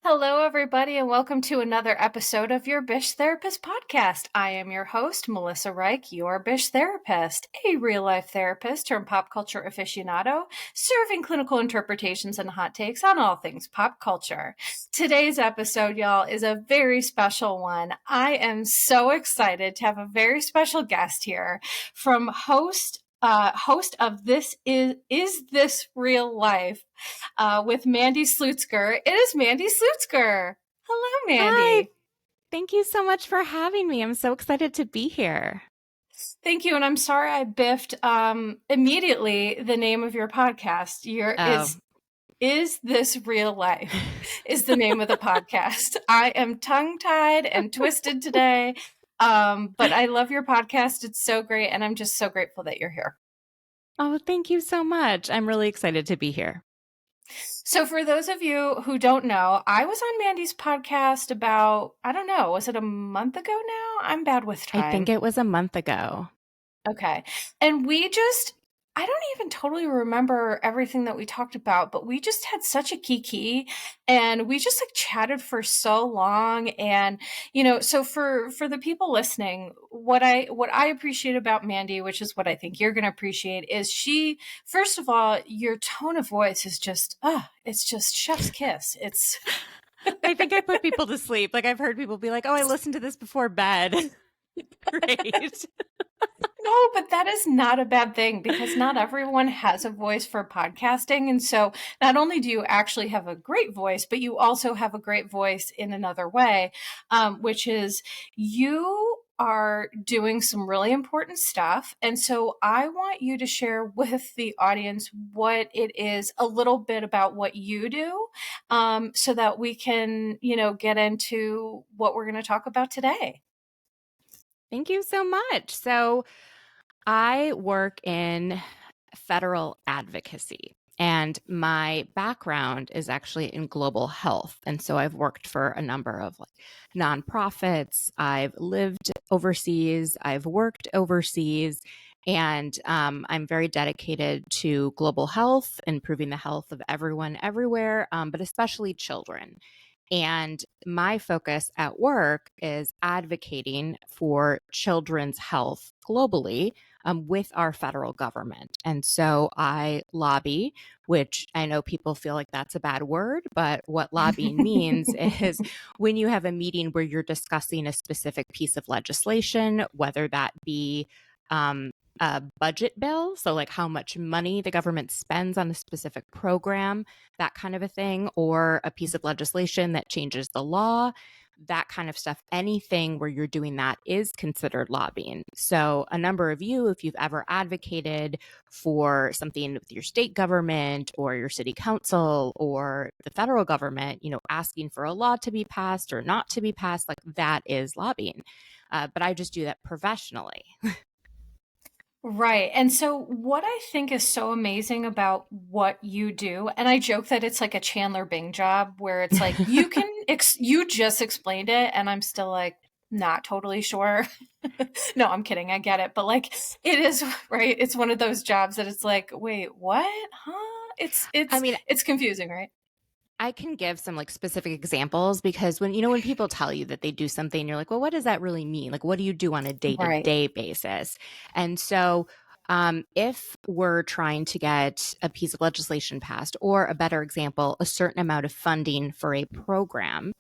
Hello, everybody, and welcome to another episode of your Bish Therapist podcast. I am your host, Melissa Reich, your Bish Therapist, a real-life therapist turned pop culture aficionado, serving clinical interpretations and hot takes on all things pop culture. Today's episode, y'all, is a very special one. I am so excited to have a very special guest here from host of This Is This Real Life with Mandy Slutsker. It is Mandy Slutsker. Hello, Mandy. Hi. Thank you so much for having me. I'm so excited to be here. Thank you. And I'm sorry I biffed immediately the name of your podcast. Is This Real Life is the name of the podcast. I am tongue-tied and twisted today. But I love your podcast. It's so great. And I'm just so grateful that you're here. Oh, thank you so much. I'm really excited to be here. So for those of you who don't know, I was on Mandy's podcast about, I don't know, was it a month ago now? I'm bad with time. I think it was a month ago. Okay. And I don't even totally remember everything that we talked about, but we just had such a kiki and we just chatted for so long. And, so for the people listening, what I appreciate about Mandy, which is what I think you're going to appreciate, is first of all, your tone of voice is just, it's just chef's kiss. It's, I think I put people to sleep. I've heard people be like, oh, I listened to this before bed. Great. No, but that is not a bad thing because not everyone has a voice for podcasting. And so not only do you actually have a great voice, but you also have a great voice in another way, which is you are doing some really important stuff. And so I want you to share with the audience what it is, a little bit about what you do, so that we can, get into what we're going to talk about today. Thank you so much. So I work in federal advocacy, and my background is actually in global health. And so I've worked for a number of nonprofits. I've lived overseas. I've worked overseas. And I'm very dedicated to global health, improving the health of everyone everywhere, but especially children. And my focus at work is advocating for children's health globally with our federal government. And so I lobby, which I know people feel like that's a bad word, but what lobbying means is when you have a meeting where you're discussing a specific piece of legislation, whether that be a budget bill, so how much money the government spends on a specific program, that kind of a thing, or a piece of legislation that changes the law, that kind of stuff. Anything where you're doing that is considered lobbying. So a number of you, if you've ever advocated for something with your state government or your city council or the federal government, asking for a law to be passed or not to be passed, that is lobbying. But I just do that professionally. Right. And so what I think is so amazing about what you do, and I joke that it's like a Chandler Bing job where it's like you can you just explained it and I'm still not totally sure. No, I'm kidding. I get it. But it is, right? It's one of those jobs that it's like, wait, what? Huh? It's confusing, right? I can give some specific examples because when people tell you that they do something, you're like, well, what does that really mean? What do you do on a day-to-day basis? And so if we're trying to get a piece of legislation passed, or a better example, a certain amount of funding for a program.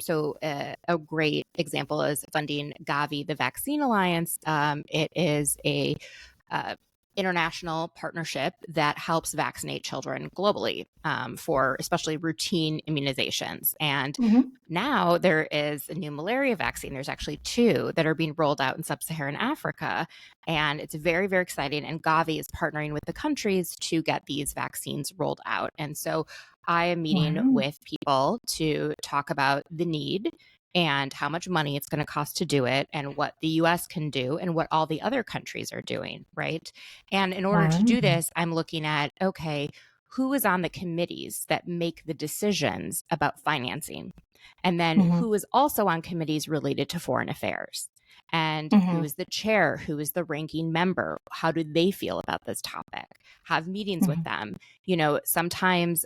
So a great example is funding Gavi, the Vaccine Alliance. It is a international partnership that helps vaccinate children globally for especially routine immunizations. And now there is a new malaria vaccine. There's actually 2 that are being rolled out in sub-Saharan Africa. And it's very, very exciting. And Gavi is partnering with the countries to get these vaccines rolled out. And so I am meeting with people to talk about the need and how much money it's going to cost to do it, and what the US can do, and what all the other countries are doing, right? And in order to do this, I'm looking at, okay, who is on the committees that make the decisions about financing? And then who is also on committees related to foreign affairs? And who Mhm. is the chair? Who is the ranking member? How do they feel about this topic? Have meetings with Mhm. them. Sometimes,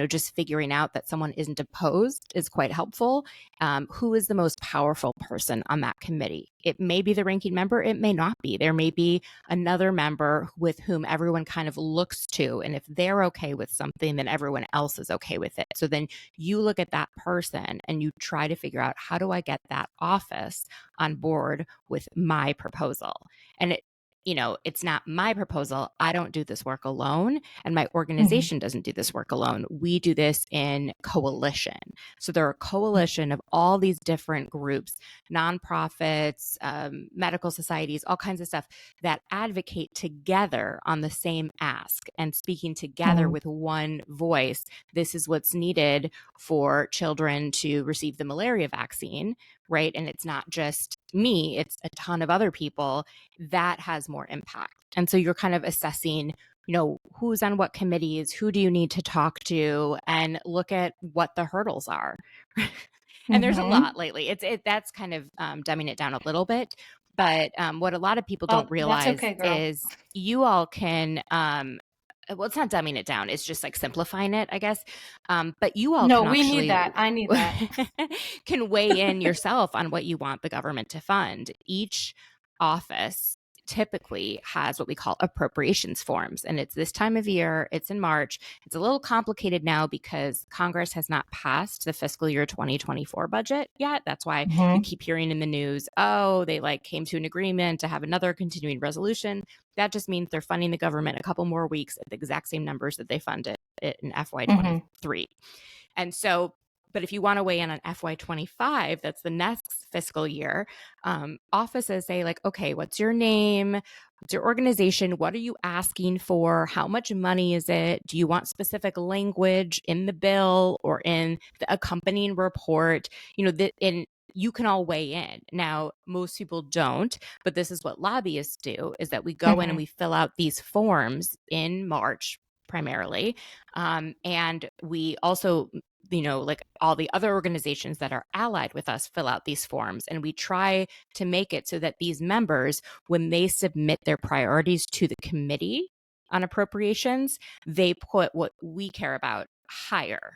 just figuring out that someone isn't opposed is quite helpful. Who is the most powerful person on that committee? It may be the ranking member. It may not be. There may be another member with whom everyone kind of looks to. And if they're okay with something, then everyone else is okay with it. So then you look at that person and you try to figure out, how do I get that office on board with my proposal? And it's not my proposal. I don't do this work alone, and my Mhm. organization doesn't do this work alone. We do this in coalition. So there are a coalition of all these different groups, nonprofits, medical societies, all kinds of stuff that advocate together on the same ask and speaking together Mhm. with one voice. This is what's needed for children to receive the malaria vaccine, right? And it's not just me, it's a ton of other people that has more impact. And so you're kind of assessing, who's on what committees, who do you need to talk to, and look at what the hurdles are. And there's a lot Mhm. lately. That's kind of dumbing it down a little bit. But what a lot of people don't Oh, that's realize okay, girl. is you all can, well, it's not dumbing it down. It's just like simplifying it, I guess. But you all No, can we need actually that. I need that. can weigh in yourself on what you want the government to fund. Each office typically has what we call appropriations forms. And it's this time of year, it's in March. It's a little complicated now because Congress has not passed the fiscal year 2024 budget yet. That's why you Mhm. keep hearing in the news, oh, they came to an agreement to have another continuing resolution. That just means they're funding the government a couple more weeks at the exact same numbers that they funded it in Mhm. FY23. And so, but if you want to weigh in on FY25, that's the next fiscal year, offices say, okay, what's your name? What's your organization? What are you asking for? How much money is it? Do you want specific language in the bill or in the accompanying report? You can all weigh in. Now, most people don't, but this is what lobbyists do, is that we go in and Mhm. we fill out these forms in March primarily. And we also, like all the other organizations that are allied with us, fill out these forms. And we try to make it so that these members, when they submit their priorities to the committee on appropriations, they put what we care about higher.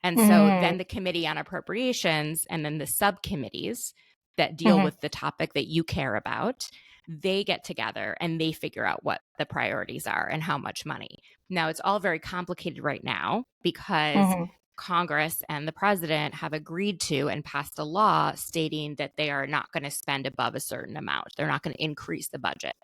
And so Mhm. then the committee on appropriations and then the subcommittees that deal Mhm. with the topic that you care about, they get together and they figure out what the priorities are and how much money. Now, it's all very complicated right now because Mhm. Congress and the president have agreed to and passed a law stating that they are not going to spend above a certain amount. They're not going to increase the budget.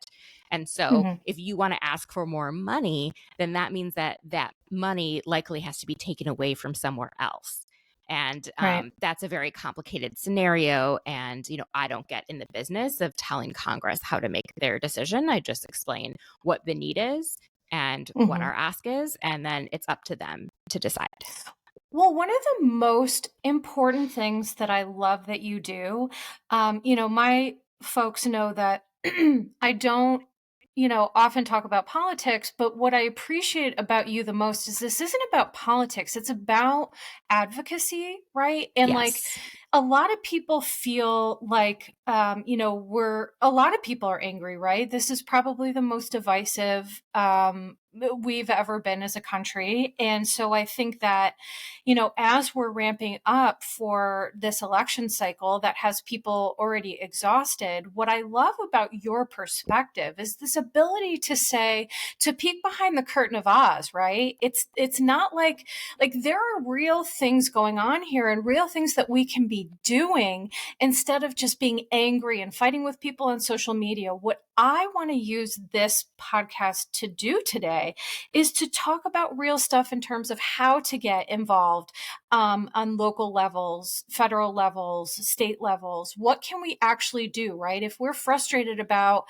And so Mhm. if you want to ask for more money, then that means that that money likely has to be taken away from somewhere else. And Right. that's a very complicated scenario. And, I don't get in the business of telling Congress how to make their decision. I just explain what the need is and what Mhm. our ask is. And then it's up to them to decide. Well, one of the most important things that I love that you do, my folks know that I don't, often talk about politics, but what I appreciate about you the most is this isn't about politics. It's about advocacy, right? And Yes. a lot of people feel like, a lot of people are angry, right? This is probably the most divisive we've ever been as a country. And so I think that, as we're ramping up for this election cycle that has people already exhausted, what I love about your perspective is this ability to say, to peek behind the curtain of Oz, right? It's not like there are real things going on here and real things that we can be doing instead of just being angry and fighting with people on social media. What I want to use this podcast to do today is to talk about real stuff in terms of how to get involved on local levels, federal levels, state levels. What can we actually do, right? If we're frustrated about,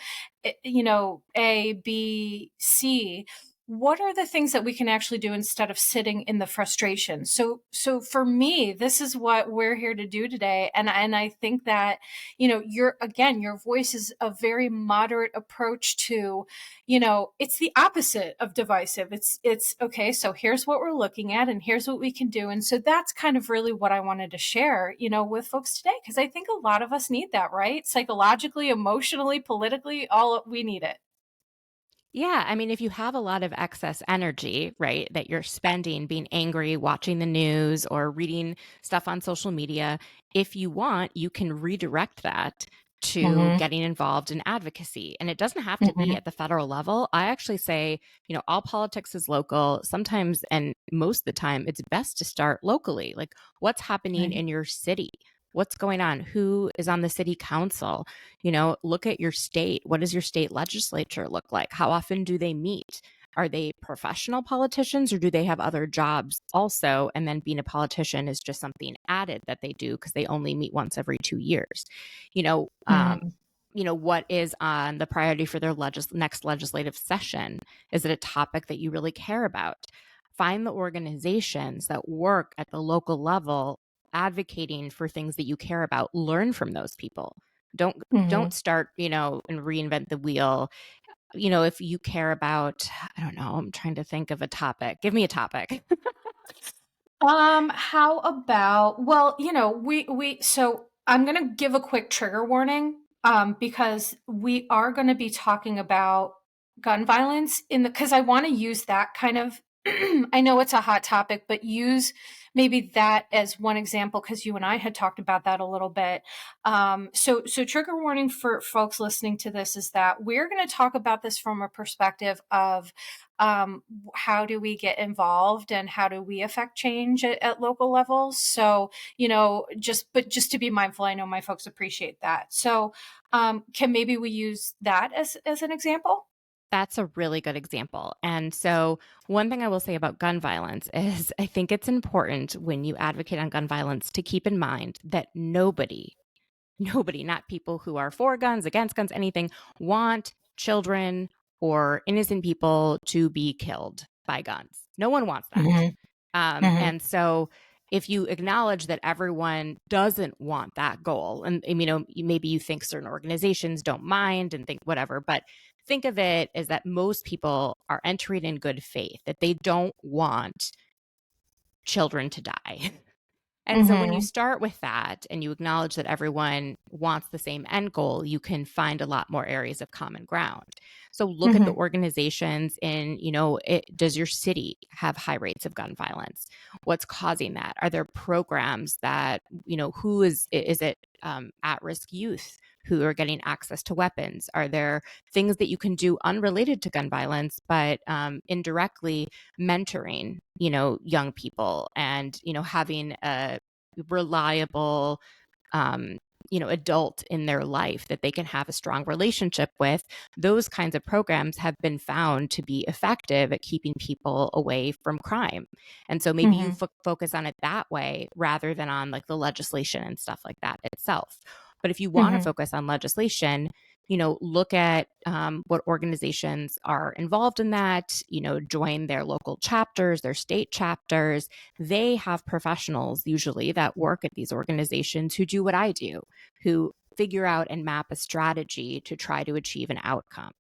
A, B, C, what are the things that we can actually do instead of sitting in the frustration? So for me, this is what we're here to do today. And I think that, your voice is a very moderate approach to, it's the opposite of divisive. It's okay. So here's what we're looking at and here's what we can do. And so that's kind of really what I wanted to share, with folks today. Cause I think a lot of us need that, right? Psychologically, emotionally, politically, all we need it. Yeah, I mean, if you have a lot of excess energy, right, that you're spending being angry, watching the news, or reading stuff on social media, if you want, you can redirect that to Hmm. getting involved in advocacy. And it doesn't have to be Hmm. at the federal level. I actually say, all politics is local. Sometimes, and most of the time, it's best to start locally. Like, what's happening Right. in your city? What's going on? Who is on the city council? Look at your state. What does your state legislature look like? How often do they meet? Are they professional politicians or do they have other jobs also? And then being a politician is just something added that they do because they only meet once every 2 years. You know, um, Mhm. what is on the priority for their next legislative session? Is it a topic that you really care about? Find the organizations that work at the local level advocating for things that you care about. Learn from those people. Don't Mhm. start, and reinvent the wheel. If you care about, I don't know, I'm trying to think of a topic. Give me a topic. How about, well, so I'm going to give a quick trigger warning, because we are going to be talking about gun violence because I want to use that kind of, I know it's a hot topic, but use maybe that as one example because you and I had talked about that a little bit. So trigger warning for folks listening to this is that we're going to talk about this from a perspective of how do we get involved and how do we affect change at local levels. So just to be mindful, I know my folks appreciate that. So can maybe we use that as an example? That's a really good example. And so, one thing I will say about gun violence is I think it's important when you advocate on gun violence to keep in mind that nobody, not people who are for guns, against guns, anything, want children or innocent people to be killed by guns. No one wants that. Hmm. Hmm. And so if you acknowledge that everyone doesn't want that goal, and maybe you think certain organizations don't mind and think whatever, but think of it as that most people are entering in good faith, that they don't want children to die. And so when you Hmm. start with that and you acknowledge that everyone wants the same end goal, you can find a lot more areas of common ground. So look at the Hmm. organizations in, does your city have high rates of gun violence? What's causing that? Are there programs that, who is it at-risk youth who are getting access to weapons? Are there things that you can do unrelated to gun violence, but indirectly mentoring, young people and, having a reliable, um, adult in their life that they can have a strong relationship with? Those kinds of programs have been found to be effective at keeping people away from crime. And so maybe you Hmm. focus on it that way rather than on like the legislation and stuff like that itself. But if you want to Hmm. focus on legislation, look at what organizations are involved in that, join their local chapters, their state chapters. They have professionals usually that work at these organizations who do what I do, who figure out and map a strategy to try to achieve an outcome.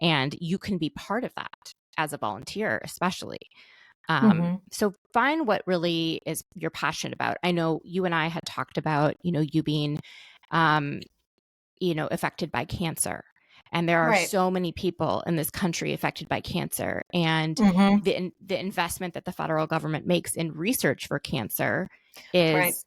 And you can be part of that as a volunteer, especially. Hmm. So find what really is you're passionate about. I know you and I had talked about, you being um, affected by cancer. And there are Right. so many people in this country affected by cancer. And Hmm. the investment that the federal government makes in research for cancer Right. is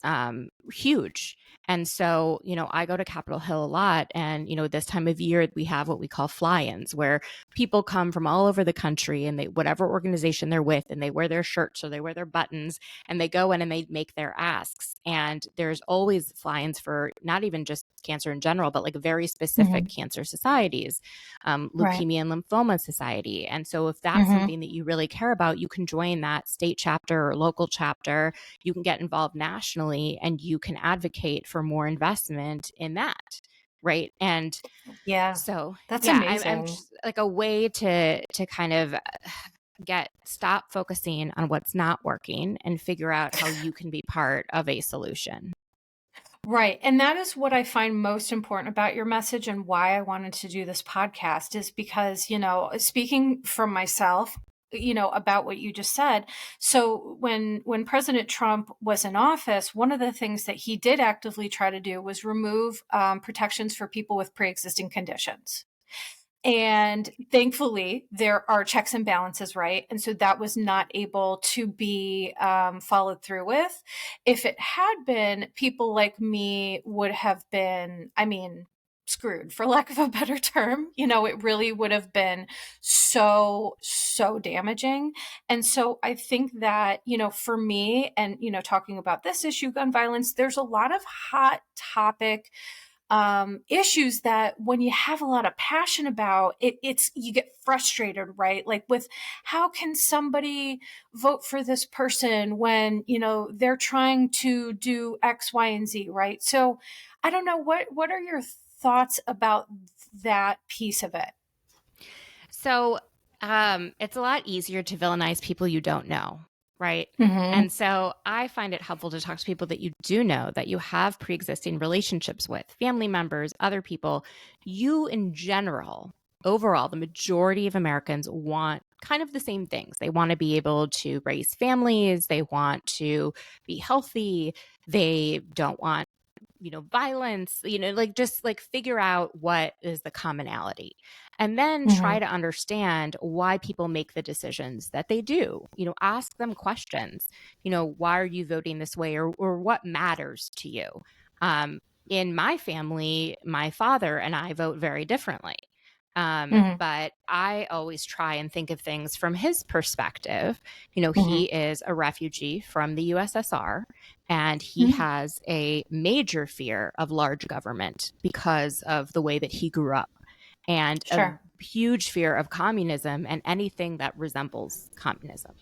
huge. And so, I go to Capitol Hill a lot. And, this time of year, we have what we call fly ins, where people come from all over the country and whatever organization they're with, and they wear their shirts or they wear their buttons and they go in and they make their asks. And there's always fly ins for not even just cancer in general, but like very specific Hmm. cancer societies, Right. leukemia and lymphoma society. And so if that's Hmm. something that you really care about, you can join that state chapter or local chapter. You can get involved nationally and you can advocate for more investment in that. Right. And Yeah. so, That's yeah, I'm amazing. just like a way to kind of stop focusing on what's not working and figure out how you can be part of a solution. Right. And that is what I find most important about your message and why I wanted to do this podcast is because, speaking from myself, about what you just said. So when President Trump was in office, one of the things that he did actively try to do was remove protections for people with pre-existing conditions. And thankfully, there are checks and balances, right? And so that was not able to be followed through with. If it had been, people like me would have been, screwed, for lack of a better term. It really would have been so, so damaging. And so I think that, for me and, talking about this issue, gun violence, there's a lot of hot topic issues that when you have a lot of passion about it's you get frustrated, right? Like with how can somebody vote for this person when they're trying to do X, Y, and Z, right? So I don't know, what are your thoughts about that piece of it? So it's a lot easier to villainize people you don't know, right? Mm-hmm. And so I find it helpful to talk to people that you do know, that you have pre-existing relationships with, family members, other people. You, in general, overall, the majority of Americans want kind of the same things. They want to be able to raise families. They want to be healthy. They don't want violence, just like figure out what is the commonality and then Mm-hmm. try to understand why people make the decisions that they do. Ask them questions, why are you voting this way, or what matters to you? In my family, my father and I vote very differently. Mm-hmm. But I always try and think of things from his perspective. Mm-hmm. He is a refugee from the USSR, and he Mm-hmm. has a major fear of large government because of the way that he grew up, and a Sure. huge fear of communism and anything that resembles communism.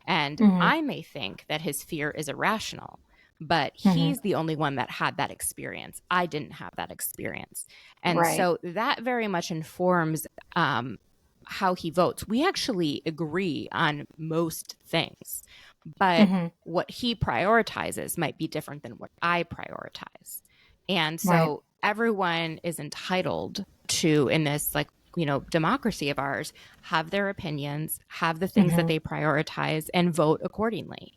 And Mm-hmm. I may think that his fear is irrational, but Mm-hmm. he's the only one that had that experience. I didn't have that experience. And Right. so that very much informs how he votes. We actually agree on most things, but Mm-hmm. what he prioritizes might be different than what I prioritize. And Right. so everyone is entitled to, in this democracy of ours, have their opinions, have the things that Mm-hmm. they prioritize, and vote accordingly.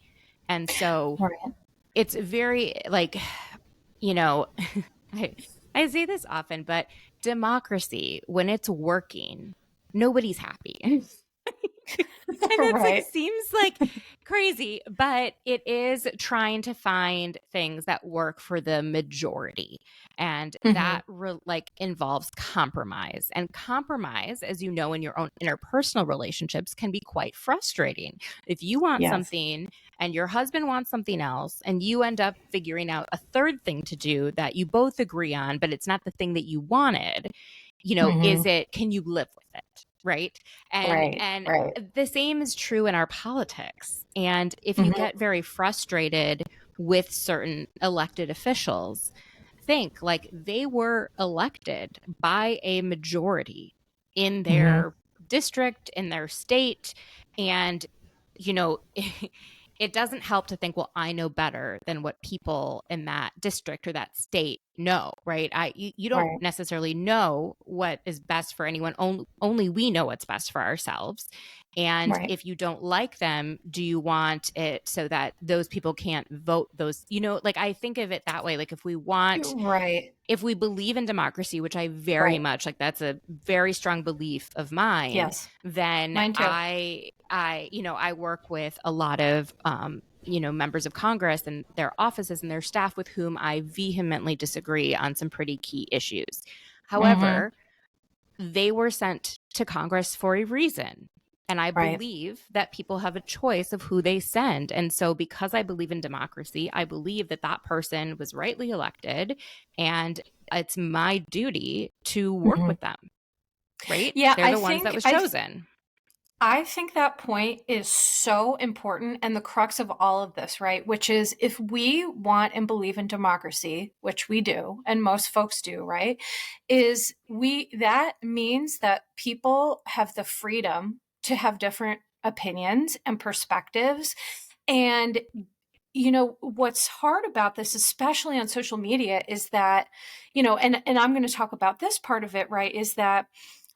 And so Right. it's very you know, I, I say this often, but democracy, when it's working, nobody's happy. And it's Right. seems like crazy, but it is trying to find things that work for the majority. And Mm-hmm. that involves compromise. And compromise, as you know, in your own interpersonal relationships can be quite frustrating. If you want Yes. something and your husband wants something else, and you end up figuring out a third thing to do that you both agree on, but it's not the thing that you wanted, Mm-hmm. can you live with it? Right. And Right. and Right. the same is true in our politics. And if you Mm-hmm. get very frustrated with certain elected officials, think like they were elected by a majority in Mm-hmm. their district, in their state. And, you know, it doesn't help to think, well, I know better than what people in that district or that state know, right? You don't Right. necessarily know what is best for anyone. Only we know what's best for ourselves. And Right. if you don't like them, do you want it so that those people can't vote those, I think of it that way. Like Right. if we believe in democracy, which I very Right. much that's a very strong belief of mine, Yes. then Mine too. I work with a lot of members of Congress and their offices and their staff with whom I vehemently disagree on some pretty key issues. Mm-hmm. However, they were sent to Congress for a reason. And I Right. believe that people have a choice of who they send. And so, because I believe in democracy, I believe that that person was rightly elected, and it's my duty to work Mm-hmm. with them, right? Yeah, They're the ones that was chosen. I think that point is so important and the crux of all of this, right? Which is if we want and believe in democracy, which we do, and most folks do, right? That means that people have the freedom to have different opinions and perspectives. And what's hard about this, especially on social media, is that, and I'm going to talk about this part of it, right, is that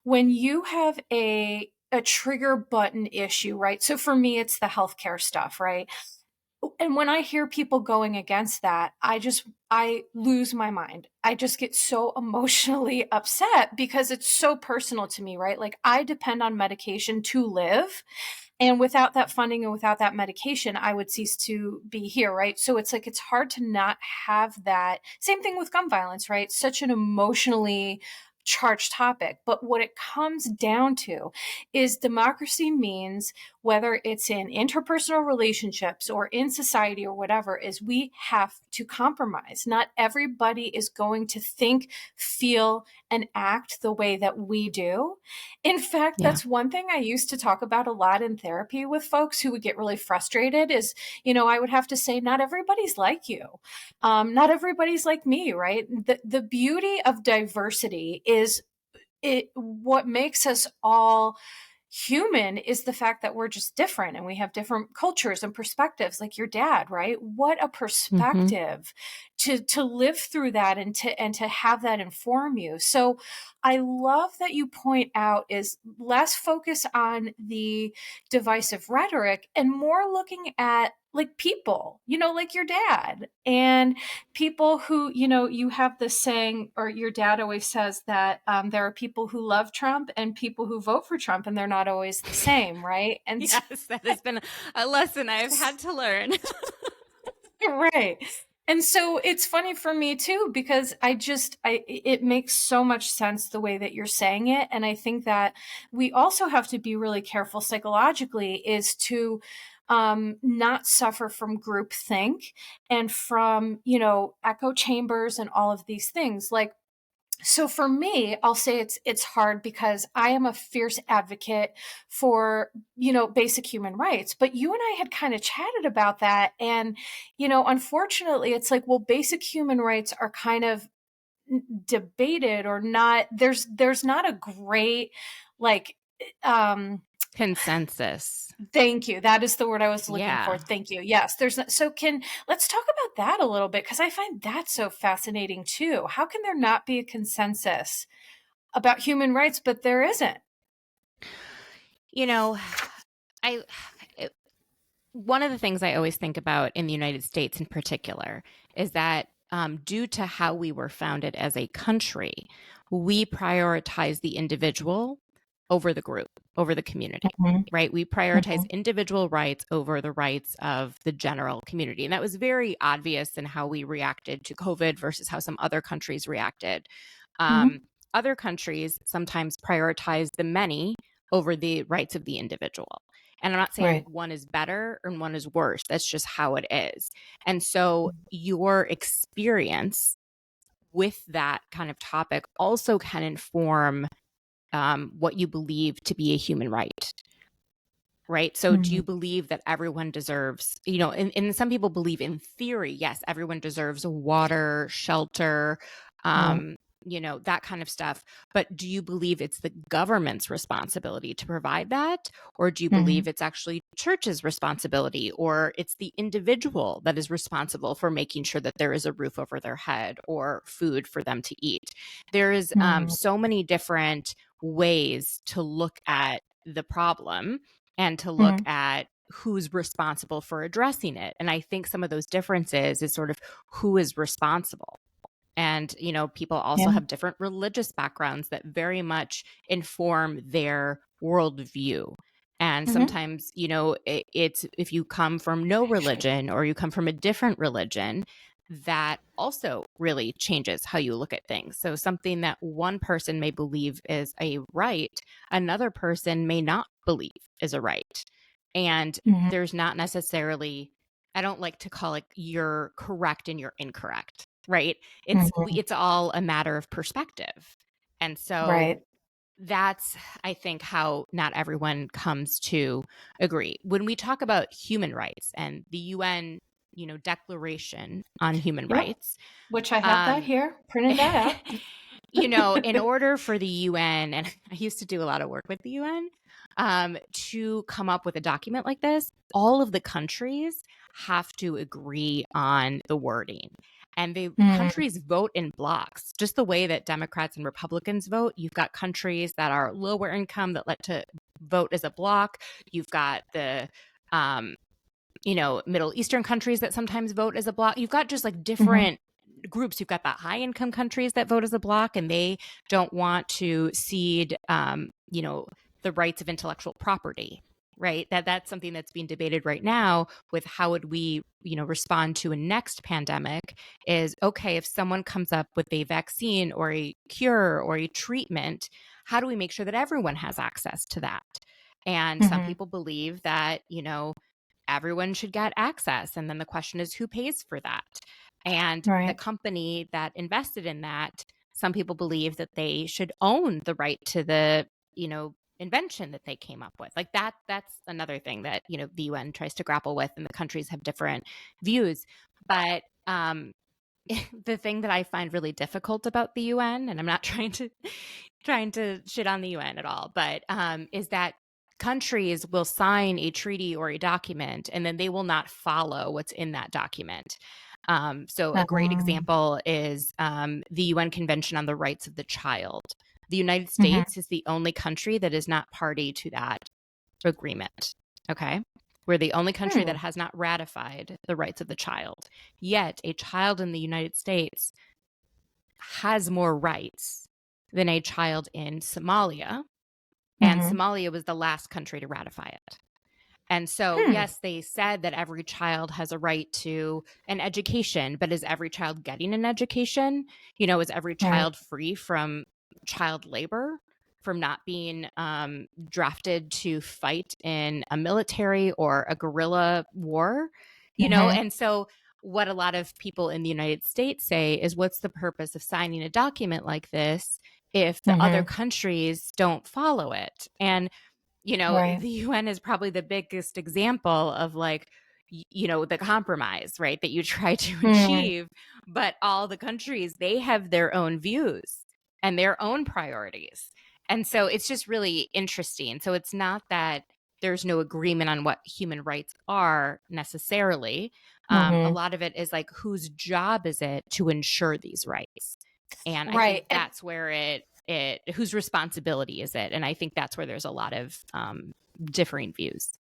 when you have a trigger button issue, right? So for me, it's the healthcare stuff, right? And when I hear people going against that, I lose my mind. I just get so emotionally upset because it's so personal to me, right? Like, I depend on medication to live. And without that funding and without that medication, I would cease to be here, right? So it's like, it's hard to not have that. Same thing with gun violence, right? Such an emotionally charged topic. But what it comes down to is democracy means, whether it's in interpersonal relationships or in society or whatever, is we have to compromise. Not everybody is going to think, feel, and act the way that we do. In fact, Yeah. that's one thing I used to talk about a lot in therapy with folks who would get really frustrated is, I would have to say, not everybody's like you. Not everybody's like me, right? The beauty of diversity is what makes us all human is the fact that we're just different and we have different cultures and perspectives, like your dad, right? What a Mm-hmm. perspective to live through that and to have that inform you. So I love that you point out is less focus on the divisive rhetoric and more looking at like people, like your dad, and people who, you have this saying, or your dad always says that there are people who love Trump and people who vote for Trump, and they're not always the same, right? And Yes, that has been a lesson I've had to learn. right. And so it's funny for me too, because it makes so much sense the way that you're saying it. And I think that we also have to be really careful psychologically is to not suffer from groupthink and from, echo chambers and all of these things. Like, so for me, I'll say it's hard because I am a fierce advocate for, basic human rights. But you and I had kind of chatted about that. And, unfortunately, it's like, well, basic human rights are kind of debated or not. There's not a great, like, Consensus. thank you. That is the word I was looking for. Yeah. Thank you. Yes, there's not, so let's talk about that a little bit, because I find that so fascinating too. How can there not be a consensus about human rights, but there isn't? I one of the things I always think about in the United States in particular is that due to how we were founded as a country, we prioritize the individual over the group, over the community, Mhm. right? We prioritize Mhm. individual rights over the rights of the general community. And that was very obvious in how we reacted to COVID versus how some other countries reacted. Mhm. Other countries sometimes prioritize the many over the rights of the individual. And I'm not saying Right. one is better and one is worse. That's just how it is. And so your experience with that kind of topic also can inform what you believe to be a human right. Right. So do you Mhm. believe that everyone deserves, and some people believe in theory, yes, everyone deserves water, shelter, Right. um, that kind of stuff. But do you believe it's the government's responsibility to provide that? Or do you believe Mhm. it's actually church's responsibility, or it's the individual that is responsible for making sure that there is a roof over their head or food for them to eat? There is Mhm. so many different ways to look at the problem and to look Mhm. at who's responsible for addressing it. And I think some of those differences is sort of who is responsible. And, people also Yeah. have different religious backgrounds that very much inform their worldview. And Mhm. sometimes, it's if you come from no religion or you come from a different religion, that also really changes how you look at things. So something that one person may believe is a right, another person may not believe is a right. And Mhm. there's not necessarily, I don't like to call it you're correct and you're incorrect, right? Mhm. It's all a matter of perspective. And so Right. that's, I think, how not everyone comes to agree. When we talk about human rights and the UN, Declaration on Human Yep. Rights, Which I have that um, here. Printed that out. in order for the UN, and I used to do a lot of work with the UN, to come up with a document like this, all of the countries have to agree on the wording. And the Mm, countries vote in blocks, just the way that Democrats and Republicans vote. You've got countries that are lower income that like to vote as a block. You've got the Middle Eastern countries that sometimes vote as a block. You've got just like mhm, different groups. You've got the high income countries that vote as a block, and they don't want to cede, the rights of intellectual property. Right. That's something that's being debated right now with how would we, respond to a next pandemic is okay, if someone comes up with a vaccine or a cure or a treatment, how do we make sure that everyone has access to that? And some mhm. people believe that, everyone should get access. And then the question is, who pays for that? And the Right. company that invested in that, some people believe that they should own the right to the, invention that they came up with. Like that's another thing that, the UN tries to grapple with, and the countries have different views. But the thing that I find really difficult about the UN, and I'm not trying to shit on the UN at all, but is that countries will sign a treaty or a document, and then they will not follow what's in that document. So a great Um, example is the UN Convention on the Rights of the Child. The United mhm, States is the only country that is not party to that agreement. Okay. We're the only country that hmm, has not ratified the rights of the child. Yet, a child in the United States has more rights than a child in Somalia. And mhm, Somalia was the last country to ratify it. And so, hmm, yes, they said that every child has a right to an education, but is every child getting an education? Is every right. child free from child labor, from not being drafted to fight in a military or a guerrilla war? Mhm, And so what a lot of people in the United States say is, what's the purpose of signing a document like this if the other mhm, countries don't follow it? And right. the UN is probably the biggest example of like, the compromise, right, that you try to Mm, achieve. But all the countries, they have their own views and their own priorities. And so it's just really interesting. So it's not that there's no agreement on what human rights are necessarily. A mhm, lot of it is like, whose job is it to ensure these rights? And I think right. And that's where it whose responsibility is it? And I think that's where there's a lot of differing views.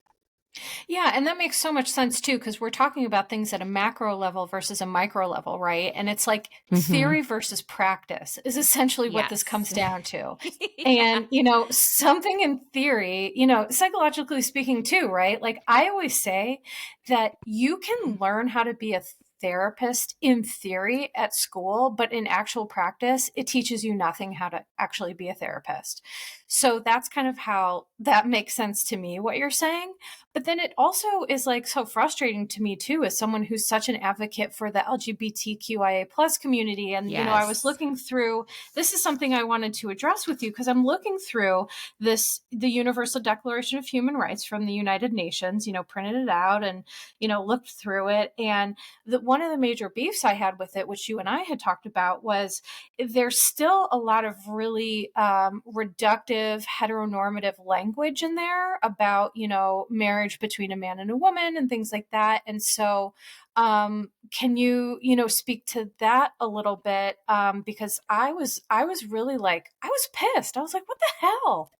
yeah, and that makes so much sense too, because we're talking about things at a macro level versus a micro level, right? And it's like Hmm. theory versus practice is essentially what this Yes. comes down to. Yeah. And, something in theory, psychologically speaking too, right? Like I always say that you can learn how to be a therapist in theory at school, but in actual practice, it teaches you nothing how to actually be a therapist. So that's kind of how that makes sense to me, what you're saying. But then it also is like so frustrating to me too, as someone who's such an advocate for the LGBTQIA plus community. And, I was Yes. looking through, this is something I wanted to address with you because I'm looking through the Universal Declaration of Human Rights from the United Nations, printed it out and, looked through it. And one of the major beefs I had with it, which you and I had talked about, was there's still a lot of really reductive heteronormative language in there about marriage between a man and a woman and things like that. And so can you speak to that a little bit, because I was really like, I was pissed. I was like, what the hell?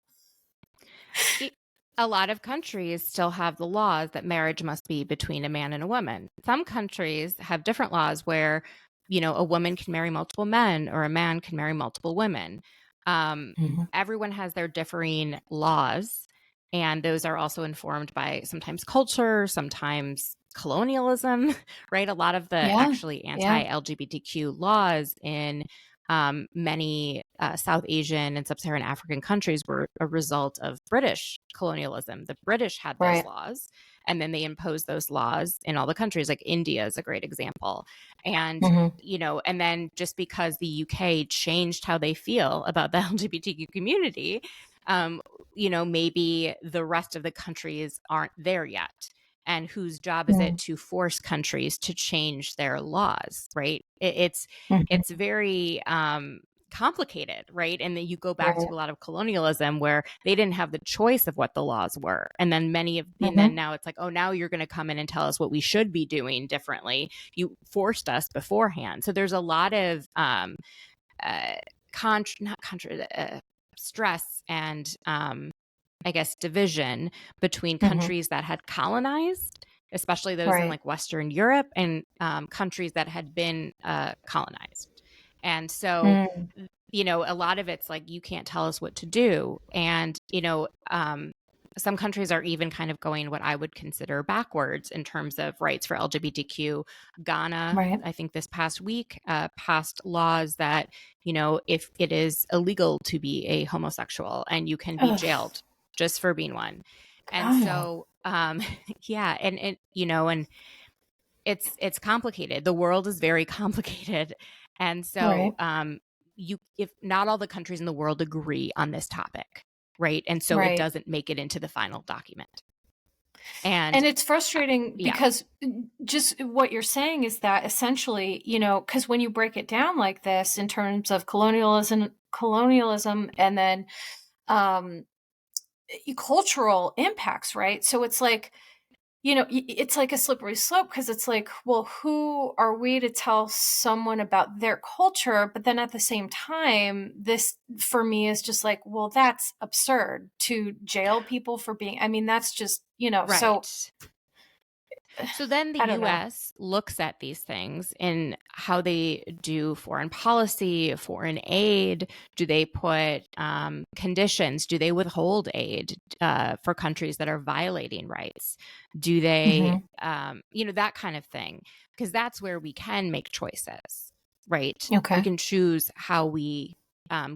It- a lot of countries still have the laws that marriage must be between a man and a woman. Some countries have different laws where, a woman can marry multiple men or a man can marry multiple women. Um, Mhm. Everyone has their differing laws, and those are also informed by sometimes culture, sometimes colonialism, right? A lot of the Yeah, actually yeah. anti LGBTQ laws in many South Asian and sub-Saharan African countries were a result of British colonialism. The British had those Right. laws, and then they imposed those laws in all the countries. Like India is a great example. And Hmm. and then just because the UK changed how they feel about the LGBTQ community, um, maybe the rest of the countries aren't there yet. And whose job is it to force countries to change their laws, right? It's Hmm. very complicated, right? And then you go back to a lot of colonialism where they didn't have the choice of what the laws were. And then and then now it's like, oh, now you're going to come in and tell us what we should be doing differently. You forced us beforehand. So there's a lot of stress and I guess division between countries that had colonized, especially those in like Western Europe, and countries that had been colonized. And so, you know, a lot of it's like, you can't tell us what to do. And, you know, some countries are even kind of going what I would consider backwards in terms of rights for LGBTQ. Ghana, I think this past week, passed laws that, you know, if it is illegal to be a homosexual and you can be jailed just for being one. And so, yeah. And, you know, and it's complicated. The world is very complicated. And so, if not all the countries in the world agree on this topic, right? And so it doesn't make it into the final document. And it's frustrating because just what you're saying is that essentially, you know, because when you break it down like this in terms of colonialism, and then cultural impacts, right? So it's like, you know, it's like a slippery slope, because it's like, well, who are we to tell someone about their culture? But then at the same time, this for me is just like, well, that's absurd to jail people for being, I mean, that's just, you know, So then the U.S. looks at these things in how they do foreign policy, foreign aid. Do they put conditions? Do they withhold aid for countries that are violating rights? Do they, you know, that kind of thing? Because that's where we can make choices, right? We can choose how we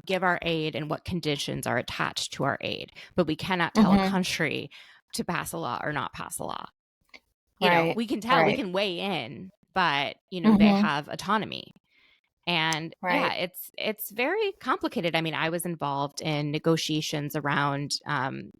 give our aid and what conditions are attached to our aid. But we cannot tell a country to pass a law or not pass a law. You know, we can tell, we can weigh in, but, you know, they have autonomy. And yeah, it's very complicated. I mean, I was involved in negotiations around,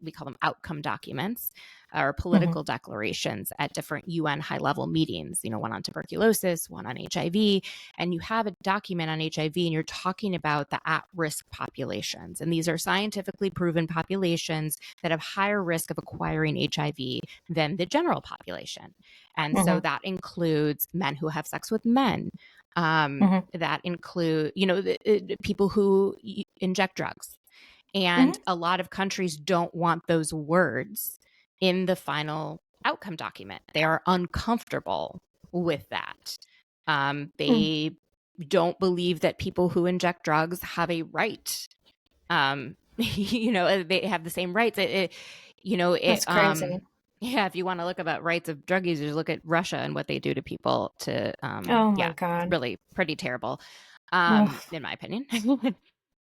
we call them outcome documents or political declarations at different UN high-level meetings, you know, one on tuberculosis, one on HIV. And you have a document on HIV and you're talking about the at-risk populations. And these are scientifically proven populations that have higher risk of acquiring HIV than the general population. And so that includes men who have sex with men. That include, you know, the people who inject drugs. And a lot of countries don't want those words in the final outcome document. They are uncomfortable with that. They don't believe that people who inject drugs have a right. You know, they have the same rights. You know, that's crazy. Yeah, if you want to look about rights of drug users, look at Russia and what they do to people. Oh my God, it's really pretty terrible, in my opinion.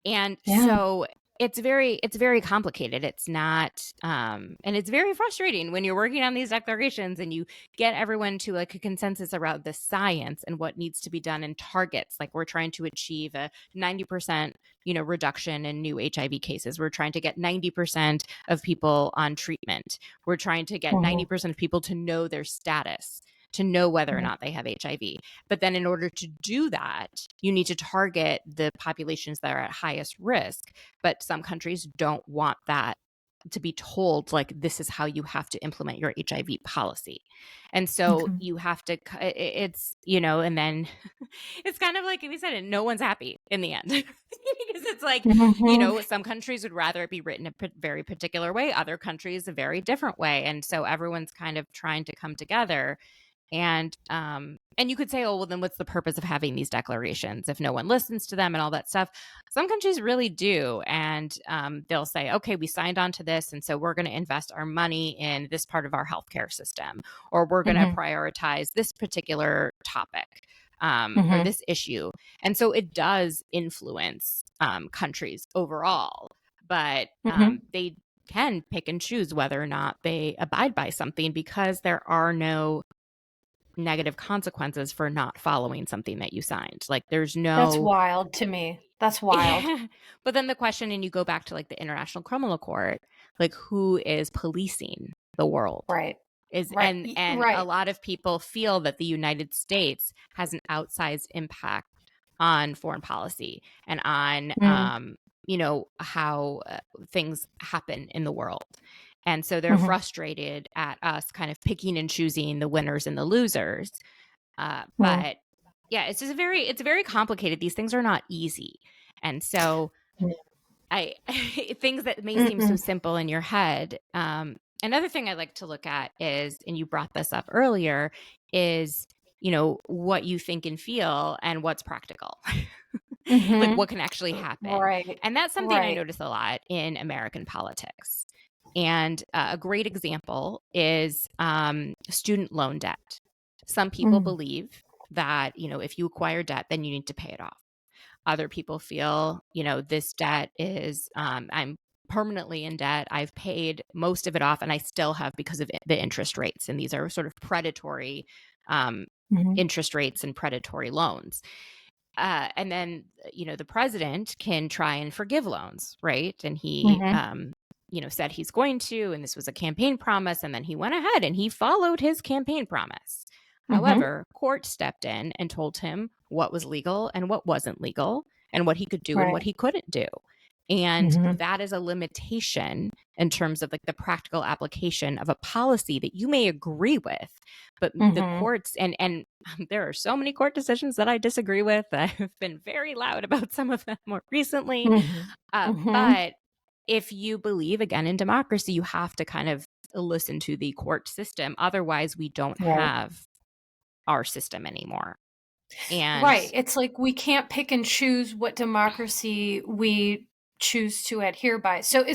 And so it's very complicated. It's not, and it's very frustrating when you're working on these declarations and you get everyone to like a consensus around the science and what needs to be done in targets. Like we're trying to achieve a 90%, you know, reduction in new HIV cases. We're trying to get 90% of people on treatment. We're trying to get 90% of people to know their status, to know whether or not they have HIV. But then in order to do that, you need to target the populations that are at highest risk. But some countries don't want that to be told, like, this is how you have to implement your HIV policy. And so you have to, it's, you know, and then it's kind of like we said, no one's happy in the end. Because it's like, you know, some countries would rather it be written a very particular way, other countries a very different way. And so everyone's kind of trying to come together. And you could say, oh, well, then what's the purpose of having these declarations if no one listens to them and all that stuff? Some countries really do. And they'll say, okay, we signed on to this. And so we're going to invest our money in this part of our healthcare system, or we're going to prioritize this particular topic or this issue. And so it does influence countries overall, but they can pick and choose whether or not they abide by something, because there are no negative consequences for not following something that you signed. Like there's no... That's wild to me. That's wild. Yeah. But then the question, and you go back to like the International Criminal Court, like who is policing the world? Right. And a lot of people feel that the United States has an outsized impact on foreign policy and on, Mm. how things happen in the world. And so they're Mhm. frustrated at us kind of picking and choosing the winners and the losers. Mm. But yeah, it's very complicated. These things are not easy. And so Yeah. I things that may seem so Mm-mm. simple in your head. Another thing I like to look at is, and you brought this up earlier, is what you think and feel and what's practical. Like Mhm. what can actually happen. Right. And that's something I Right. notice a lot in American politics. And a great example is student loan debt. Some people Mm. believe that, if you acquire debt, then you need to pay it off. Other people feel, this debt is, I'm permanently in debt. I've paid most of it off and I still have because of the interest rates. And these are sort of predatory Mhm. interest rates and predatory loans. And then, the president can try and forgive loans, right? And he, Mhm. said he's going to, and this was a campaign promise. And then he went ahead and he followed his campaign promise. Mhm. However, court stepped in and told him what was legal and what wasn't legal and what he could do and what Right. he couldn't do. And Mhm. that is a limitation in terms of like the practical application of a policy that you may agree with, but the Mhm. courts and there are so many court decisions that I disagree with. I've been very loud about some of them more recently. Mhm. Mhm. But if you believe again in democracy, you have to kind of listen to the court system. Otherwise, we don't Right. have our system anymore. And Right. It's like we can't pick and choose what democracy we choose to adhere by. So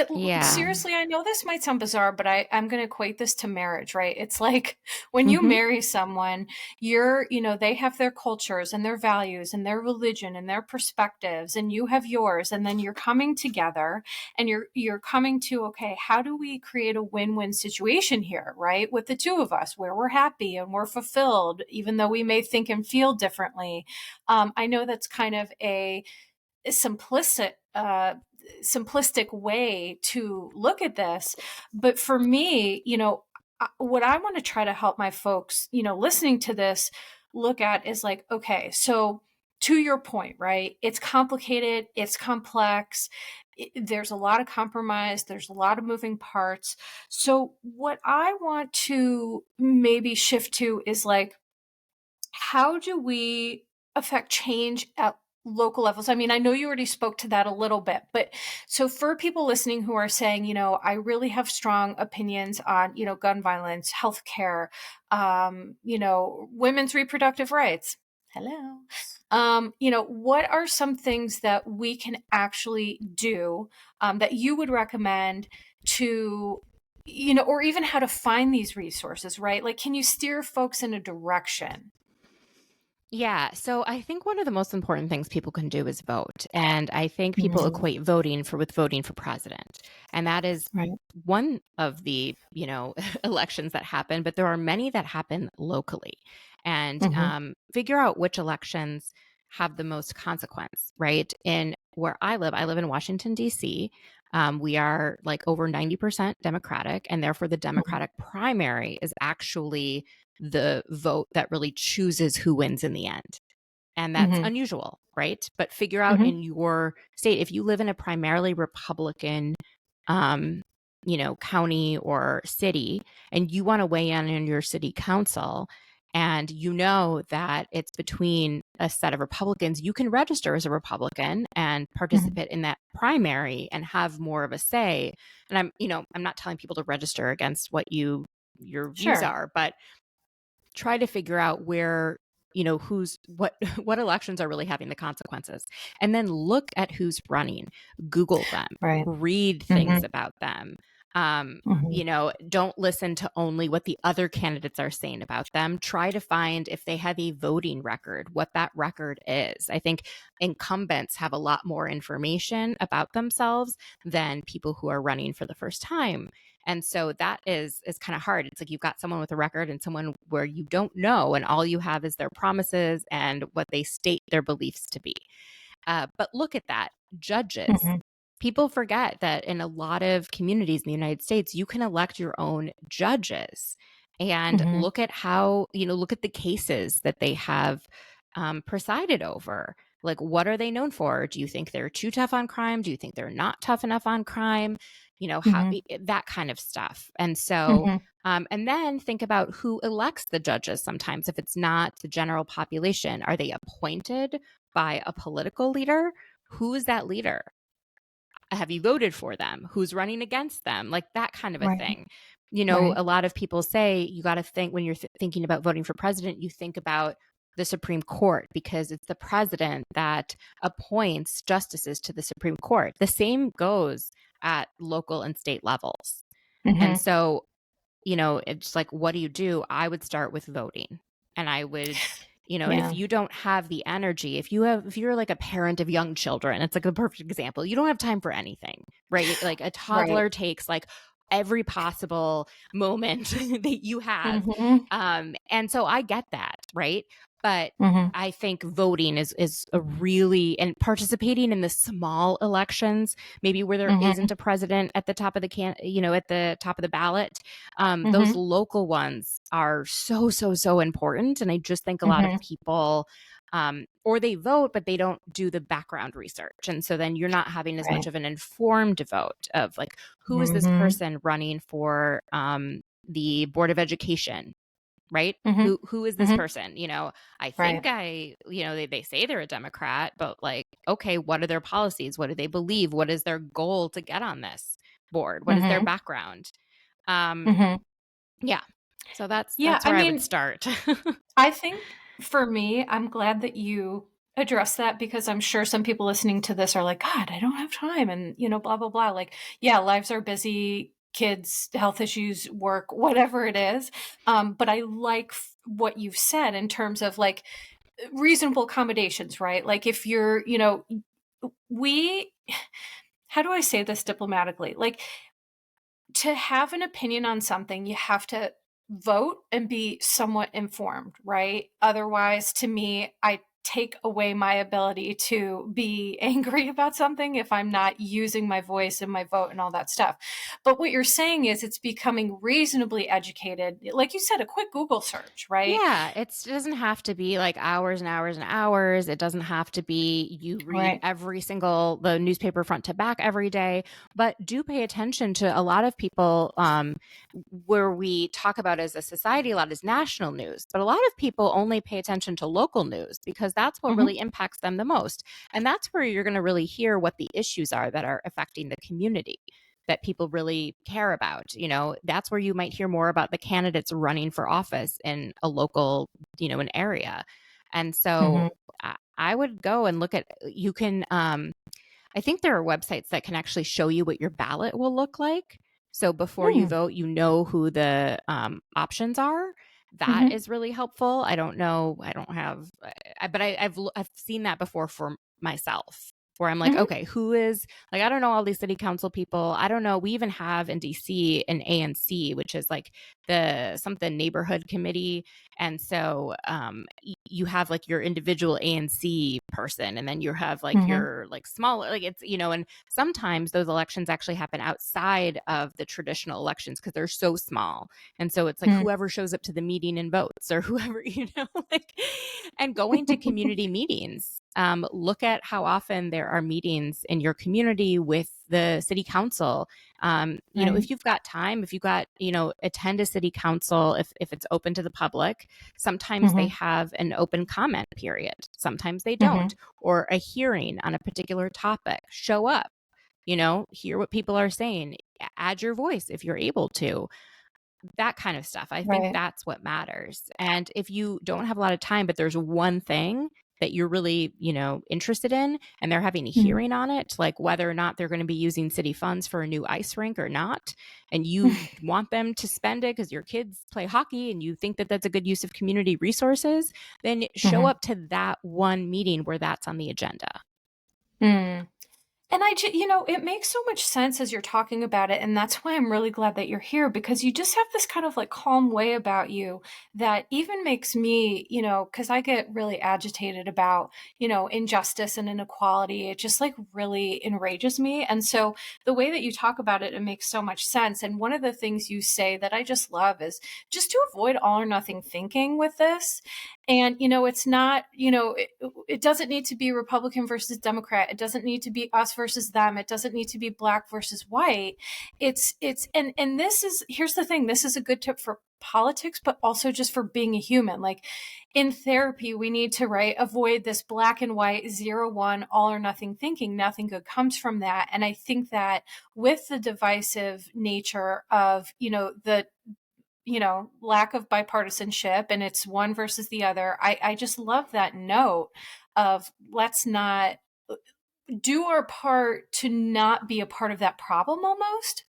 yeah. seriously, I know this might sound bizarre, but I'm going to equate this to marriage, right? It's like when you Hmm. marry someone, they have their cultures and their values and their religion and their perspectives, and you have yours, and then you're coming together and you're coming to, okay, how do we create a win-win situation here, right? With the two of us where we're happy and we're fulfilled, even though we may think and feel differently. I know that's kind of a simplistic simplistic way to look at this, but for me, what I want to try to help my folks, listening to this, look at is like, okay, so to your point, right? It's complicated, it's complex, there's a lot of compromise, there's a lot of moving parts. So what I want to maybe shift to is like, how do we affect change at local levels? I mean, I know you already spoke to that a little bit, but so for people listening who are saying, I really have strong opinions on, gun violence, healthcare, women's reproductive rights. Hello. What are some things that we can actually do that you would recommend to or even how to find these resources, right? Like, can you steer folks in a direction? Yeah. So I think one of the most important things people can do is vote. And I think people Mhm. equate voting with voting for president. And that is Right. one of the, elections that happen, but there are many that happen locally. And Mhm. figure out which elections have the most consequence, right? In where I live in Washington, D.C. We are like over 90% Democratic, and therefore the Mhm. Democratic primary is actually the vote that really chooses who wins in the end. And that's Mhm. unusual, right? But figure out Mhm. in your state, if you live in a primarily Republican, um, county or city, and you want to weigh in your city council, and you know that it's between a set of Republicans, you can register as a Republican and Mhm. participate in that primary and have more of a say. And I'm not telling people to register against what your views Sure. are, but try to figure out where who's what what elections are really having the consequences, and then look at who's running. Google them, Right. read things Mhm. about them. Mhm. Don't listen to only what the other candidates are saying about them. Try to find if they have a voting record, what that record is. I think incumbents have a lot more information about themselves than people who are running for the first time. And so that is kind of hard. It's like you've got someone with a record and someone where you don't know, and all you have is their promises and what they state their beliefs to be. But look at that. Judges. Mhm. People forget that in a lot of communities in the United States, you can elect your own judges and Mhm. look at how, look at the cases that they have presided over? Like, what are they known for? Do you think they're too tough on crime? Do you think they're not tough enough on crime? How Mhm. that kind of stuff. And so, Mhm. and then think about who elects the judges sometimes. If it's not the general population, are they appointed by a political leader? Who is that leader? Have you voted for them? Who's running against them? Like that kind of a Right. thing. Right. A lot of people say you got to think when you're thinking about voting for president, you think about the Supreme Court because it's the president that appoints justices to the Supreme Court. The same goes at local and state levels. And Mhm. so, it's like, what do? I would start with voting. And I would, and if Yeah. you don't have the energy, if you're like a parent of young children, it's like a perfect example. You don't have time for anything, right? Like a Right. toddler takes like every possible moment that you have. Mhm. And so I get that, right? But Mhm. I think voting is a really, and participating in the small elections, maybe where there Mhm. isn't a president at the top of at the top of the ballot. Those Mhm. local ones are so, so, so important. And I just think a lot of Mhm. people, or they vote, but they don't do the background research. And so then you're not having as much Right. of an informed vote of like, who is this Mhm. person running for the Board of Education? Right? Mhm. Who is this Mhm. person? I think Right. they say they're a Democrat, but like, okay, what are their policies? What do they believe? What is their goal to get on this board? What is their Mhm. background? Um, Mhm. yeah. So that's Yeah, that's I where I would mean, start. I think for me, I'm glad that you address that because I'm sure some people listening to this are like, God, I don't have time. And, blah, blah, blah. Like, yeah, lives are busy, kids, health issues, work, whatever it is. But I like what you've said in terms of like reasonable accommodations, right? Like, if you're, we, how do I say this diplomatically? Like, to have an opinion on something, you have to vote and be somewhat informed, right? Otherwise, to me, I take away my ability to be angry about something if I'm not using my voice and my vote and all that stuff. But what you're saying is it's becoming reasonably educated. Like you said, a quick Google search, right? Yeah, it doesn't have to be like hours and hours and hours. It doesn't have to be you read Right. the newspaper front to back every day, but do pay attention to a lot of people where we talk about as a society a lot is national news, but a lot of people only pay attention to local news because that's what Hmm. really impacts them the most. And that's where you're going to really hear what the issues are that are affecting the community that people really care about. That's where you might hear more about the candidates running for office in a local, an area. And so Hmm. I would go and look at, you can, I think there are websites that can actually show you what your ballot will look like. So before you Mm. vote, you know who the options are. That Hmm. is really helpful. I don't know. I don't have, but I've seen that before for myself, where I'm like, Hmm. okay, who is like, I don't know all these city council people. I don't know. We even have in DC an ANC, which is like the something neighborhood committee. And so you have like your individual ANC person, and then you have like Hmm. your like smaller, like it's, and sometimes those elections actually happen outside of the traditional elections because they're so small. And so it's like Hmm. whoever shows up to the meeting and votes or whoever, like, and going to community meetings. Look at how often there are meetings in your community with the city council. Right. If you've got time, if you got, attend a city council, if it's open to the public, sometimes they Hmm. have an open comment period. Sometimes they Hmm. don't, or a hearing on a particular topic. Show up, hear what people are saying, add your voice if you're able to, that kind of stuff. I think Right. that's what matters. And if you don't have a lot of time, but there's one thing that you're really, interested in, and they're having a Mhm. hearing on it, like whether or not they're going to be using city funds for a new ice rink or not, and you want them to spend it because your kids play hockey and you think that that's a good use of community resources, then show Mhm. up to that one meeting where that's on the agenda. Mm. And it makes so much sense as you're talking about it. And that's why I'm really glad that you're here, because you just have this kind of like calm way about you that even makes me, because I get really agitated about, injustice and inequality. It just like really enrages me. And so the way that you talk about it, it makes so much sense. And one of the things you say that I just love is just to avoid all or nothing thinking with this. And, it's not, it doesn't need to be Republican versus Democrat. It doesn't need to be us versus them. It doesn't need to be black versus white. And here's the thing. This is a good tip for politics, but also just for being a human. Like in therapy, we need to, right, avoid this black and white 0-1 all or nothing thinking. Nothing good comes from that. And I think that with the divisive nature of, the lack of bipartisanship and it's one versus the other. I just love that note of let's not do our part to not be a part of that problem almost.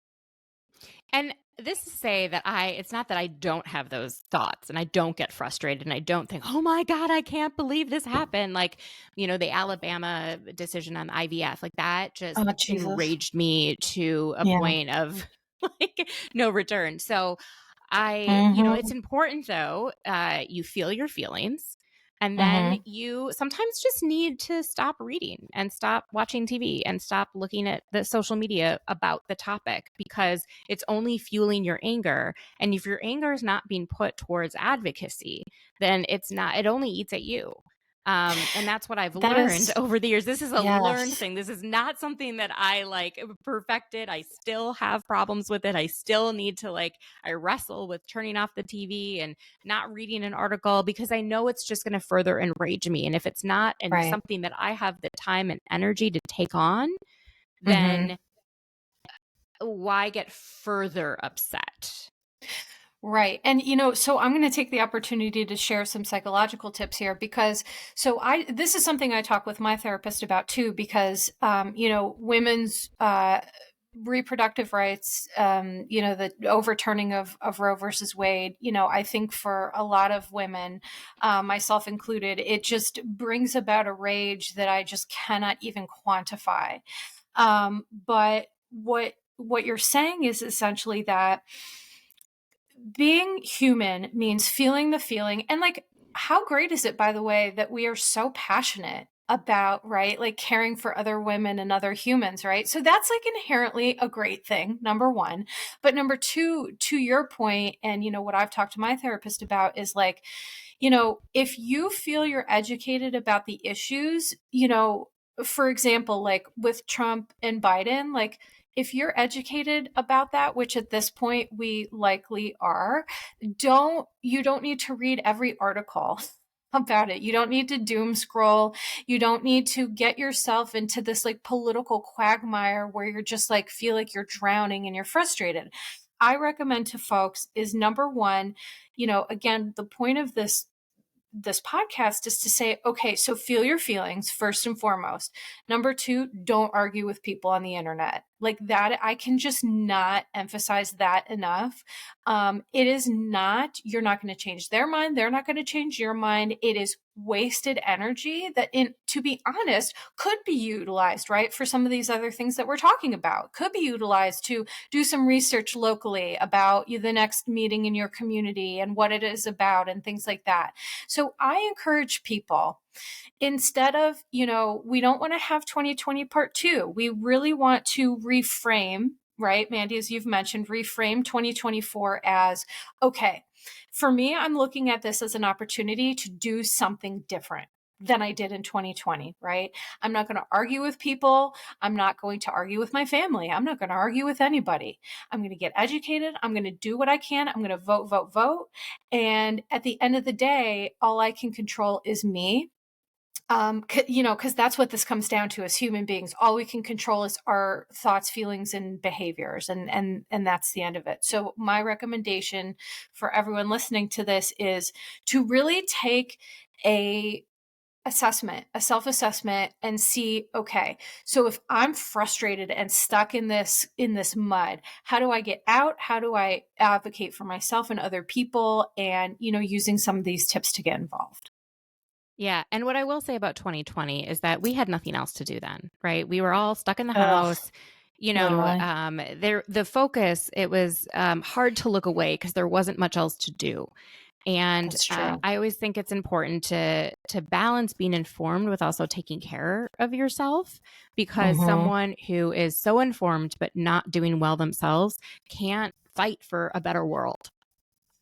And this to say that it's not that I don't have those thoughts and I don't get frustrated and I don't think, oh my God, I can't believe this happened. Like, the Alabama decision on IVF, like that just Oh, Jesus. enraged me to a Yeah. point of like no return. So it's Mm-hmm. important though, you feel your feelings. And then Mm-hmm. you sometimes just need to stop reading and stop watching TV and stop looking at the social media about the topic because it's only fueling your anger. And if your anger is not being put towards advocacy, then it only eats at you. And that's what I've That learned is, over the years. This is a learned yes. thing. This is not something that I like perfected. I still have problems with it. I still need to I wrestle with turning off the TV and not reading an article because I know it's just going to further enrage me. And if it's not and Right. something that I have the time and energy to take on, Mm-hmm. then why get further upset? Right. And, so I'm going to take the opportunity to share some psychological tips here because this is something I talk with my therapist about too, because, women's, reproductive rights, the overturning of Roe versus Wade, I think for a lot of women, myself included, it just brings about a rage that I just cannot even quantify. But what you're saying is essentially that being human means feeling the feeling. And like, how great is it, by the way, that we are so passionate about, right? Like caring for other women and other humans, right? So that's like inherently a great thing, number one. But number two, to your point, and what I've talked to my therapist about is like, if you feel you're educated about the issues, for example, like with Trump and Biden, like if you're educated about that, which at this point we likely are, you don't need to read every article about it. You don't need to doom scroll. You don't need to get yourself into this like political quagmire where you're just like feel like you're drowning and you're frustrated. I recommend to folks is number one, again, the point of this podcast is to say, okay, so feel your feelings first and foremost. Number two, don't argue with people on the internet. Like that, I can just not emphasize that enough. It is not, you're not going to change their mind. They're not going to change your mind. It is wasted energy that to be honest, could be utilized, right? For some of these other things that we're talking about, could be utilized to do some research locally about the next meeting in your community and what it is about and things like that. So I encourage people, instead of, we don't want to have 2020 part two. We really want to reframe, right, Mandy, as you've mentioned, reframe 2024 as, okay, for me, I'm looking at this as an opportunity to do something different than I did in 2020, right? I'm not going to argue with people. I'm not going to argue with my family. I'm not going to argue with anybody. I'm going to get educated. I'm going to do what I can. I'm going to vote, vote, vote. And at the end of the day, all I can control is me. Because that's what this comes down to as human beings. All we can control is our thoughts, feelings, and behaviors, and that's the end of it. So my recommendation for everyone listening to this is to really take a self-assessment and see, okay, so if I'm frustrated and stuck in this mud, how do I get out? How do I advocate for myself and other people? And using some of these tips to get involved. Yeah. And what I will say about 2020 is that we had nothing else to do then, right? We were all stuck in the Ugh, house. literally. The focus, it was hard to look away because there wasn't much else to do. And That's true. I always think it's important to balance being informed with also taking care of yourself, because Mm-hmm. someone who is so informed but not doing well themselves can't fight for a better world.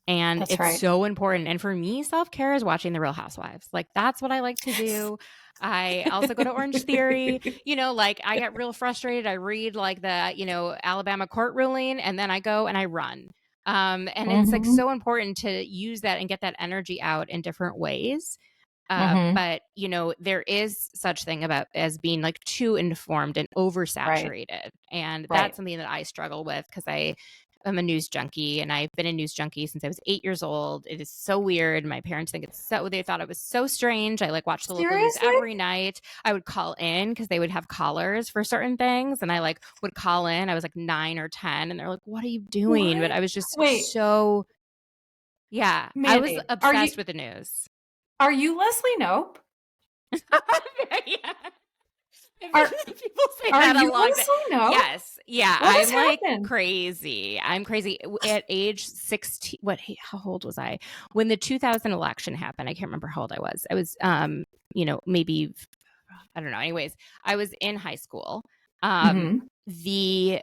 And That's it's right. so important. And for me, self-care is watching The Real Housewives. Like, that's what I like to Yes. do. I also go to Orange Theory. Like, I get real frustrated. I read like the, Alabama court ruling, and then I go and I run. And it's like Mm-hmm. so important to use that and get that energy out in different ways. Mm-hmm. But there is such thing about as being like too informed and Right. oversaturated. And Right. that's something that I struggle with because I'm a news junkie, and I've been a news junkie since I was 8 years old. It is so weird. My parents think they thought it was so strange. I like watch the local news Seriously? every night. I would call in because they would have callers for certain things. And I like would call in. I was like 9 or 10, and they're like, "What are you doing?" But What? I was just Wait, so, yeah, I was Mandy, obsessed with the news. are you Leslie Nope? Yeah. Are People say are that a you lot. Leslie Nope? Yes. Yeah. What has I'm like happened? crazy. I'm crazy. At age 16, how old was I? When the 2000 election happened, I can't remember how old I was. I was, maybe, I don't know. Anyways, I was in high school. Um, Mm-hmm. the,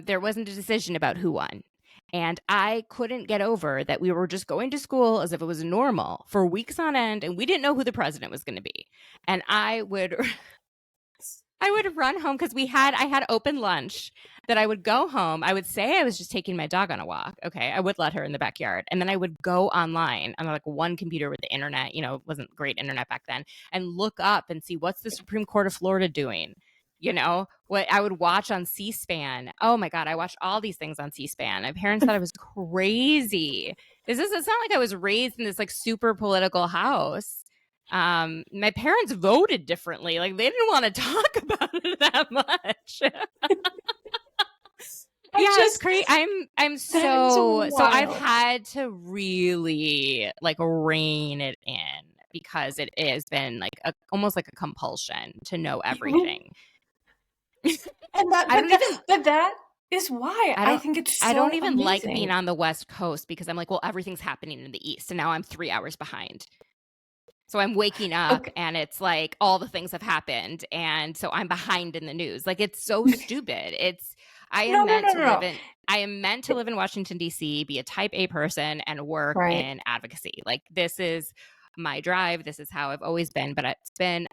there wasn't a decision about who won. And I couldn't get over that we were just going to school as if it was normal for weeks on end, and we didn't know who the president was going to be. And I would run home because I had open lunch that I would go home. I would say I was just taking my dog on a walk. Okay. I would let her in the backyard. And then I would go online on like one computer with the internet, it wasn't great internet back then, and look up and see what's the Supreme Court of Florida doing. What I would watch on C-SPAN. Oh my God, I watched all these things on C-SPAN. My parents thought I was crazy. It's not like I was raised in this like super political house. My parents voted differently. Like, they didn't want to talk about it that much. I Yeah, it's just crazy. I'm That is so I've wild. had to really like rein it in because it has been like almost like a compulsion to know everything. And that I but don't that even but that is why I I don't think it's I don't so even like being amazing. on the West Coast because I'm like, well, everything's happening in the East, and now I'm 3 hours behind. So I'm waking up Okay. and it's like all the things have happened. And so I'm behind in the news. Like, it's so stupid. I No, am no, meant no, to no, live no. in, I am meant to live in Washington, D.C., be a type A person and work Right. in advocacy. Like, this is my drive. This is how I've always been. But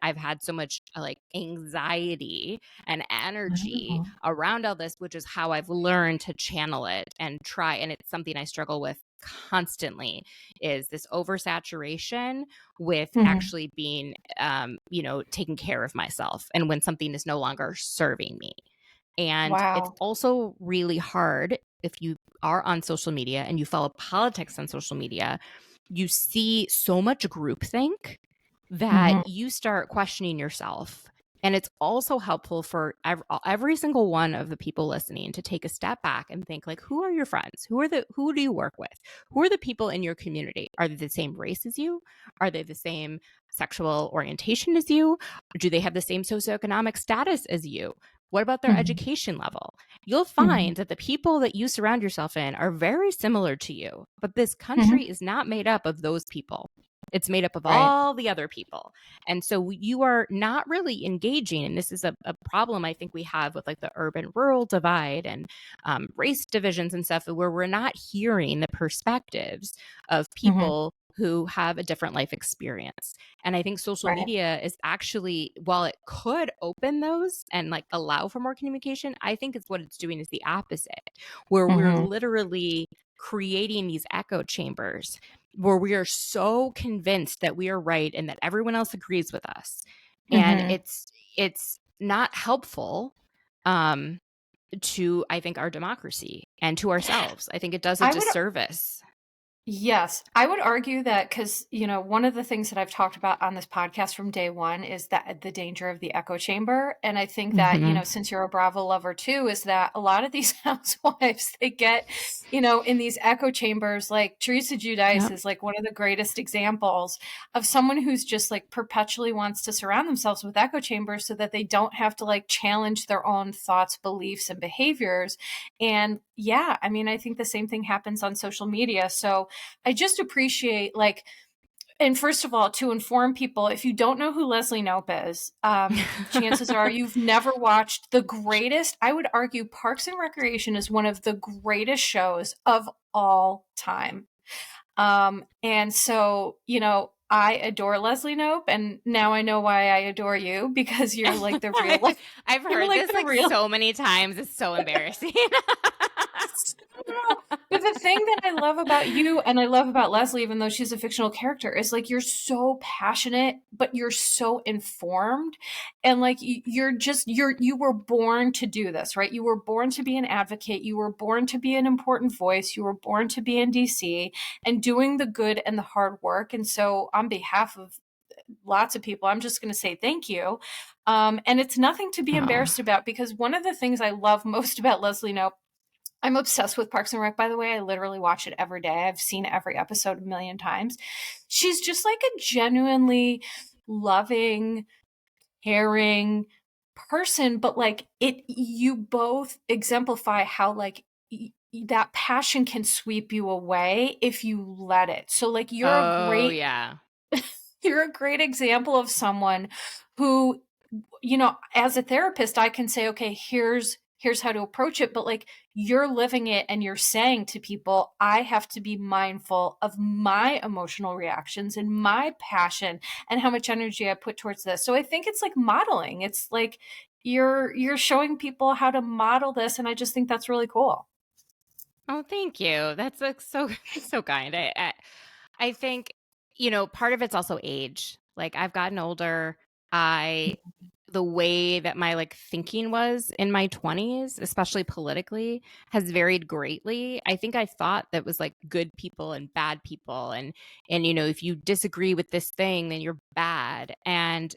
I've had so much like anxiety and energy Oh. around all this, which is how I've learned to channel it and try. And it's something I struggle with constantly, is this oversaturation with Mhm. actually being, taking care of myself, and when something is no longer serving me. And it's Wow. also really hard if you are on social media and you follow politics on social media. You see so much groupthink that Mhm. you start questioning yourself. And it's also helpful for every single one of the people listening to take a step back and think, like, who are your friends? Who do you work with? Who are the people in your community? Are they the same race as you? Are they the same sexual orientation as you? Do they have the same socioeconomic status as you? What about their Mhm. education level? You'll Mhm. find that the people that you surround yourself in are very similar to you, but this Mhm. country is not made up of those people. It's made up of Right. all the other people. And so you are not really engaging. And this is a problem I think we have with like the urban rural divide and race divisions and stuff, where we're not hearing the perspectives of Mhm. people who have a different life experience. And I think social Right. media is actually, while it could open those and like allow for more communication, I think it's what it's doing is the opposite, where we're Mhm. literally creating these echo chambers where we are so convinced that we are right and that everyone else agrees with us. And Mhm. it's not helpful um to, I think, our democracy and to ourselves. I think it does a I would disservice. Yes, I would argue that because, one of the things that I've talked about on this podcast from day one is that the danger of the echo chamber. And I think that, Hmm. since you're a Bravo lover too, is that a lot of these housewives, they get, in these echo chambers, like Teresa Giudice Yep. is like one of the greatest examples of someone who's just like perpetually wants to surround themselves with echo chambers so that they don't have to like challenge their own thoughts, beliefs, and behaviors. And yeah, I mean, I think the same thing happens on social media. So, I just appreciate like, and first of all, to inform people, if you don't know who Leslie Knope is, chances are you've never watched the greatest. I would argue Parks and Recreation is one of the greatest shows of all time. And so, I adore Leslie Knope, and now I know why I adore you because you're like the real, like, I've you're heard like this the like real. so many times. It's so embarrassing. No. But the thing that I love about you and I love about Leslie, even though she's a fictional character, is like you're so passionate, but you're so informed. And like you were born to do this, right? You were born to be an advocate. You were born to be an important voice. You were born to be in DC and doing the good and the hard work. And so, on behalf of lots of people, I'm just going to say thank you. And it's nothing to be Oh. embarrassed about because one of the things I love most about Leslie Knope, I'm obsessed with Parks and Rec, by the way. I literally watch it every day. I've seen every episode a million times. She's just like a genuinely loving, caring person, but like you both exemplify how like that passion can sweep you away if you let it. So like Oh yeah. you're a great example of someone who, as a therapist, I can say, okay, here's how to approach it, but like you're living it and you're saying to people, I have to be mindful of my emotional reactions and my passion and how much energy I put towards this. So I think it's like modeling. It's like you're showing people how to model this, and I just think that's really cool. Oh, thank you. That's like so so kind. I think, part of it's also age. Like I've gotten older. I The way that my like thinking was in my 20s, especially politically, has varied greatly. I think I thought that was like good people and bad people, and if you disagree with this thing, then you're bad. And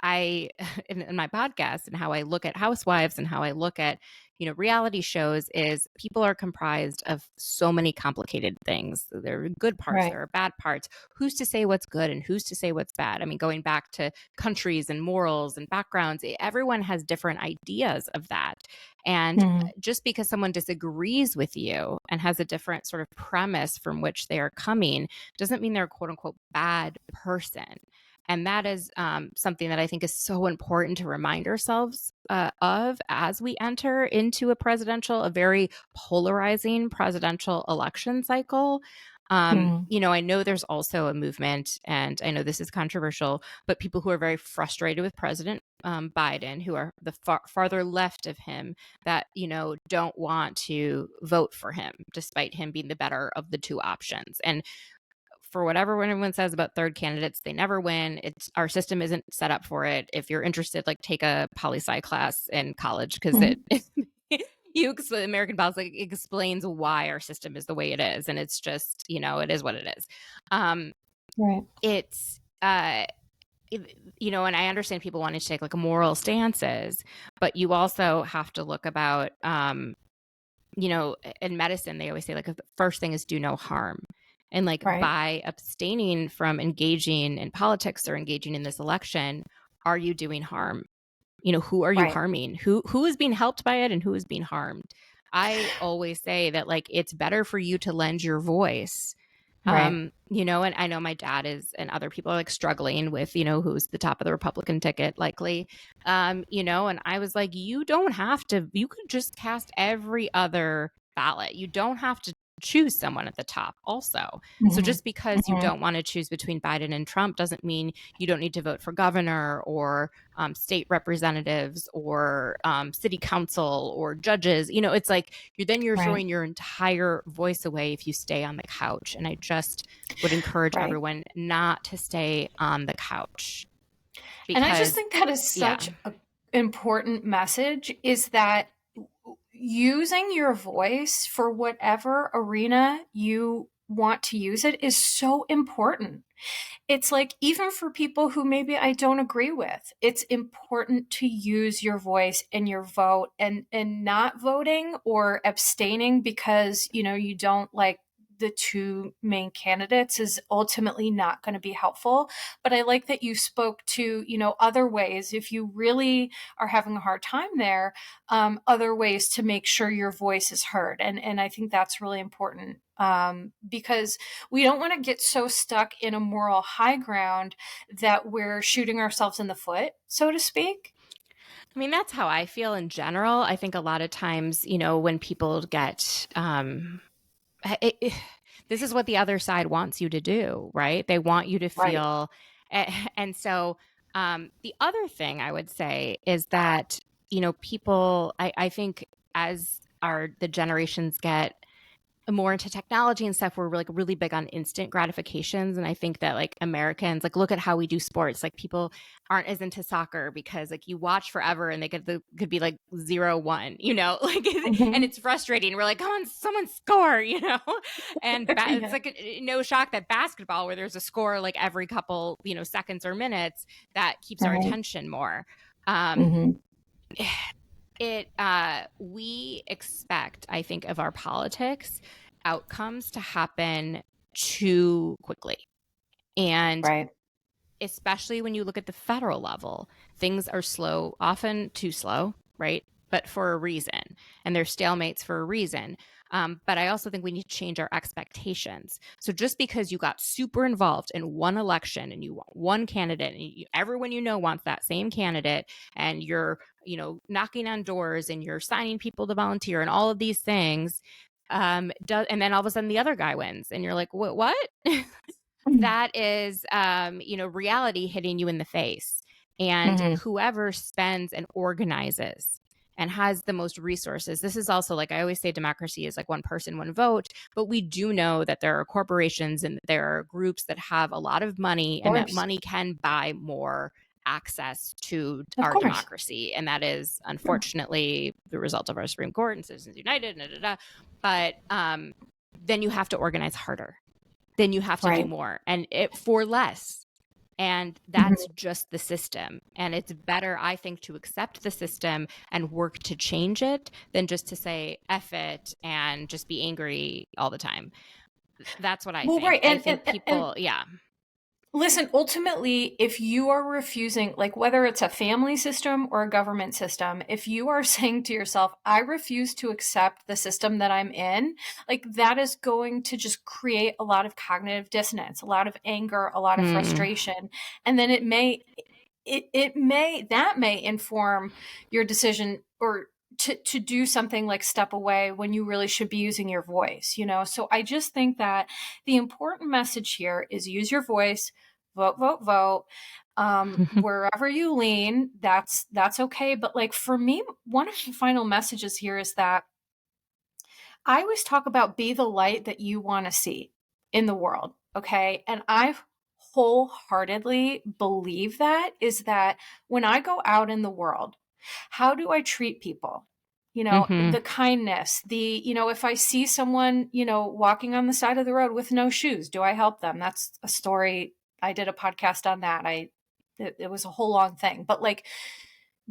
I in my podcast and how I look at housewives and how I look at reality shows is people are comprised of so many complicated things. There are good parts, Right. there are bad parts. Who's to say what's good and who's to say what's bad? I mean, going back to countries and morals and backgrounds, everyone has different ideas of that. And Mhm. just because someone disagrees with you and has a different sort of premise from which they are coming doesn't mean they're a quote unquote bad person. And that is something that I think is so important to remind ourselves of as we enter into a very polarizing presidential election cycle. Mhm. I know there's also a movement, and I know this is controversial, but people who are very frustrated with President Biden, who are the farther left of him, that, don't want to vote for him, despite him being the better of the two options. And for whatever anyone says about third candidates, they never win. Our system isn't set up for it. If you're interested, like take a poli sci class in college because Mhm. American policy explains why our system is the way it is, and it's just it is what it is. Right. It's and I understand people wanting to take like moral stances, but you also have to look about in medicine, they always say like the first thing is do no harm. And like Right. by abstaining from engaging in politics or engaging in this election, are you doing harm? Who are you Right. harming? Who is being helped by it and who is being harmed? I always say that like it's better for you to lend your voice. Right. And I know my dad is and other people are like struggling with, who's the top of the Republican ticket likely. And I was like, you don't have to, you could just cast every other ballot. You don't have to choose someone at the top also. So Mhm. just because you Mhm. don't want to choose between Biden and Trump doesn't mean you don't need to vote for governor or state representatives or city council or judges. It's like you're Right. throwing your entire voice away if you stay on the couch. And I just would encourage Right. everyone not to stay on the couch And I just because, think that is yeah. such an important message is that using your voice for whatever arena you want to use it is so important. It's like, even for people who maybe I don't agree with, it's important to use your voice and your vote, and not voting or abstaining because, you don't like the two main candidates is ultimately not going to be helpful. But I like that you spoke to, other ways, if you really are having a hard time there, other ways to make sure your voice is heard. And I think that's really important, because we don't want to get so stuck in a moral high ground that we're shooting ourselves in the foot, so to speak. I mean, that's how I feel in general. I think a lot of times, when people get, this is what the other side wants you to do, right? They want you to Right. feel, and so the other thing I would say is that, people, I think as the generations get more into technology and stuff, we're like really big on instant gratifications. And I think that like Americans, like, look at how we do sports. Like, people aren't as into soccer because like you watch forever and they could be like 0-1, like, and Mm-hmm. it's frustrating. We're like, come on, someone score, and it's Yeah. like no shock that basketball, where there's a score like every couple, seconds or minutes, that keeps our Right. attention more. Um, Mm-hmm. we expect, I think, of our politics outcomes to happen too quickly. And Right. especially when you look at the federal level, things are slow, often too slow, right? But for a reason. And they're stalemates for a reason. But I also think we need to change our expectations. So just because you got super involved in one election and you want one candidate, and everyone wants that same candidate, and you're, knocking on doors and you're signing people to volunteer and all of these things, and then all of a sudden the other guy wins, and you're like, what? That is, reality hitting you in the face. And Mm-hmm. whoever spends and organizes and has the most resources. This is also, like, I always say, democracy is like one person, one vote, but we do know that there are corporations and there are groups that have a lot of money, Of and that course. money can buy more access to Of our course. democracy. And that is unfortunately the result of our Supreme Court and Citizens United, but then you have to organize harder, then you have to do Right. more, and it for less. And that's Mm-hmm. just the system. And it's better, I think, to accept the system and work to change it than just to say F it and just be angry all the time. That's what I Well, think. right. I And think people, yeah. listen, ultimately, if you are refusing, like, whether it's a family system or a government system, if you are saying to yourself, I refuse to accept the system that I'm in, like, that is going to just create a lot of cognitive dissonance, a lot of anger, a lot of Mm. frustration. And then that may inform your decision, or to do something like step away when you really should be using your voice, So I just think that the important message here is use your voice, vote, vote, vote. Wherever you lean, that's okay. But like, for me, one of the final messages here is that I always talk about be the light that you want to see in the world. Okay. And I wholeheartedly believe that is that when I go out in the world, how do I treat people? Mm-hmm. The kindness, if I see someone, walking on the side of the road with no shoes, do I help them? That's a story. I did a podcast on that. It was a whole long thing, but like,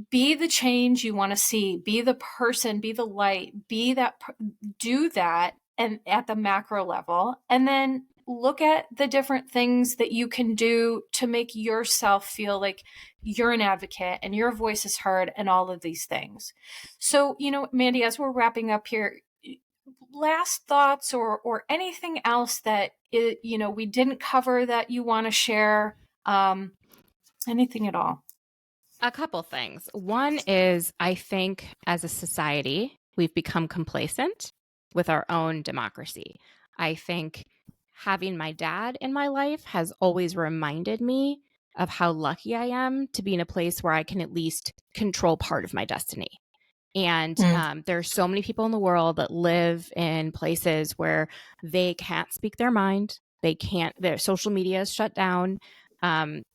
be the change you want to see, be the person, be the light, do that, and at the macro level, and then look at the different things that you can do to make yourself feel like you're an advocate and your voice is heard, and all of these things. So, Mandy, as we're wrapping up here, last thoughts, or anything else that we didn't cover that you want to share, anything at all. A couple things. One is, I think as a society, we've become complacent with our own democracy. I think having my dad in my life has always reminded me of how lucky I am to be in a place where I can at least control part of my destiny. And Mm. there are so many people in the world that live in places where they can't speak their mind. They can't, their social media is shut down.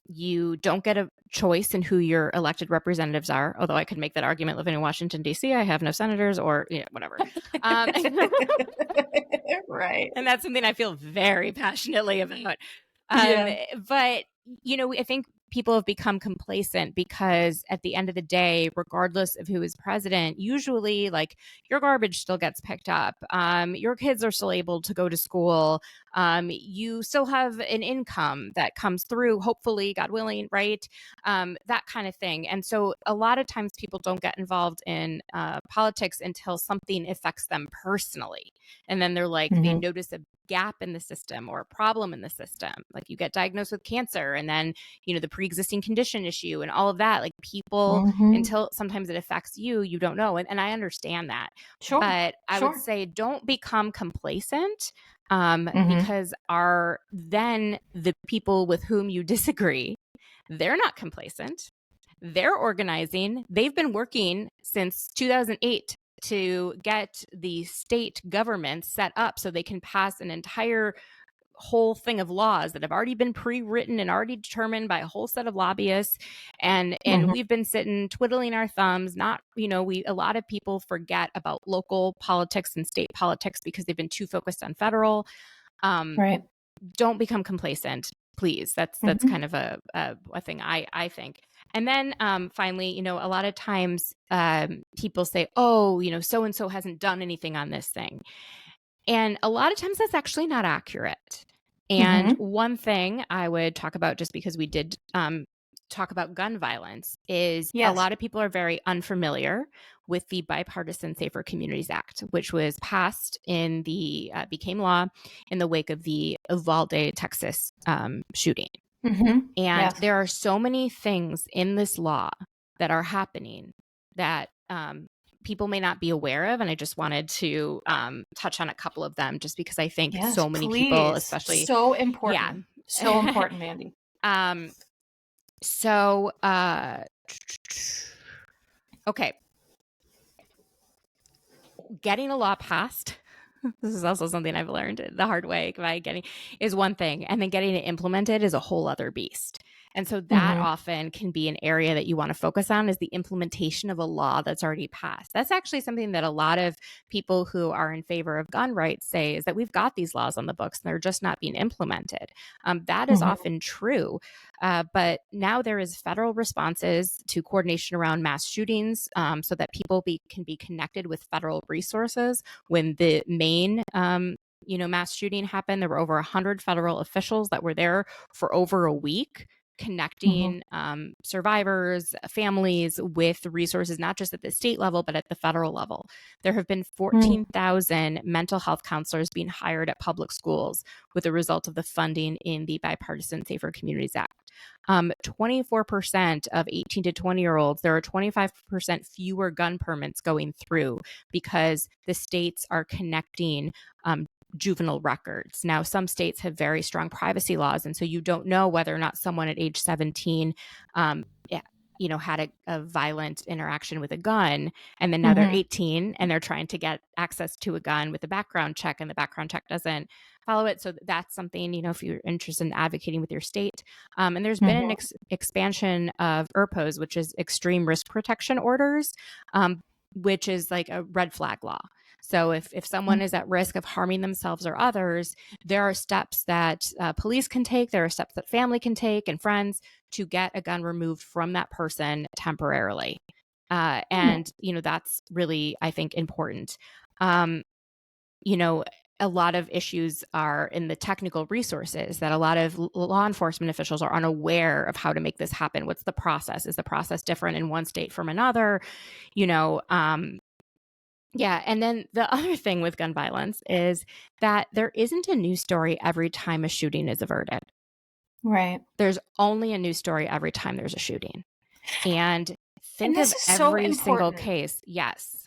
You don't get choice in who your elected representatives are. Although I could make that argument living in Washington, D.C. I have no senators or whatever. Right. And that's something I feel very passionately about. Yeah. But, I think people have become complacent because at the end of the day, regardless of who is president, usually like your garbage still gets picked up. Your kids are still able to go to school. You still have an income that comes through, hopefully, God willing, right? That kind of thing. And so a lot of times people don't get involved in politics until something affects them personally. And then they're like, they notice a gap in the system or a problem in the system. Like you get diagnosed with cancer and then, the pre-existing condition issue and all of that. Like people, until sometimes it affects you, you don't know. And I understand that. Sure. But I would say don't become complacent because then the people with whom you disagree, they're not complacent. They're organizing. They've been working since 2008 to get the state government set up so they can pass an entire whole thing of laws that have already been pre-written and already determined by a whole set of lobbyists. And we've been sitting twiddling our thumbs. A lot of people forget about local politics and state politics because they've been too focused on federal. Right. Don't become complacent, please. That's kind of a thing I think. And then finally, a lot of times people say, oh, so-and-so hasn't done anything on this thing. And a lot of times that's actually not accurate. And one thing I would talk about, just because we did talk about gun violence, is a lot of people are very unfamiliar with the Bipartisan Safer Communities Act, which was passed became law in the wake of the Uvalde, Texas shooting. And there are so many things in this law that are happening that people may not be aware of. And I just wanted to touch on a couple of them just because I think so many people, especially. So important. Yeah. So important, Mandy. Okay. Getting a law passed. This is also something I've learned the hard way is one thing. And then getting it implemented is a whole other beast. And so that often can be an area that you want to focus on, is the implementation of a law that's already passed. That's actually something that a lot of people who are in favor of gun rights say, is that we've got these laws on the books and they're just not being implemented. That is often true. But now there is federal responses to coordination around mass shootings so that people can be connected with federal resources. When the Maine mass shooting happened, there were over 100 federal officials that were there for over a week, connecting survivors, families with resources, not just at the state level, but at the federal level. There have been 14,000 mental health counselors being hired at public schools with a result of the funding in the Bipartisan Safer Communities Act. 24% of 18 to 20-year-olds, there are 25% fewer gun permits going through because the states are connecting juvenile records. Now, some states have very strong privacy laws, and so you don't know whether or not someone at age 17 had a violent interaction with a gun, and then now they're 18 and they're trying to get access to a gun with a background check, and the background check doesn't follow it. So that's something, if you're interested in advocating with your state. And there's been an expansion of ERPOs, which is extreme risk protection orders, which is like a red flag law. So if someone is at risk of harming themselves or others, there are steps that police can take, there are steps that family can take and friends to get a gun removed from that person temporarily. And that's really, I think, important. A lot of issues are in the technical resources, that a lot of law enforcement officials are unaware of how to make this happen. What's the process? Is the process different in one state from another? Yeah. And then the other thing with gun violence is that there isn't a news story every time a shooting is averted. Right. There's only a news story every time there's a shooting. And think of every single case. Yes.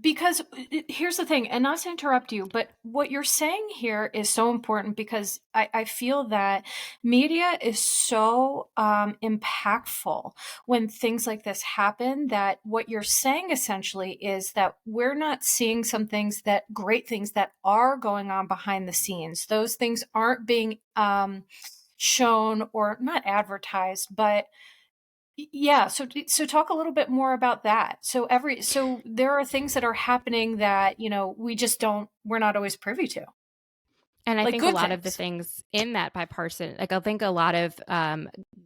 Because here's the thing, and not to interrupt you, but what you're saying here is so important, because I feel that media is so impactful when things like this happen, that what you're saying essentially is that we're not seeing great things that are going on behind the scenes. Those things aren't being shown, or not advertised, but Yeah. So talk a little bit more about that. So there are things that are happening that, we're not always privy to, And I like think a good lot of the things. things in that bipartisan, like I think a lot of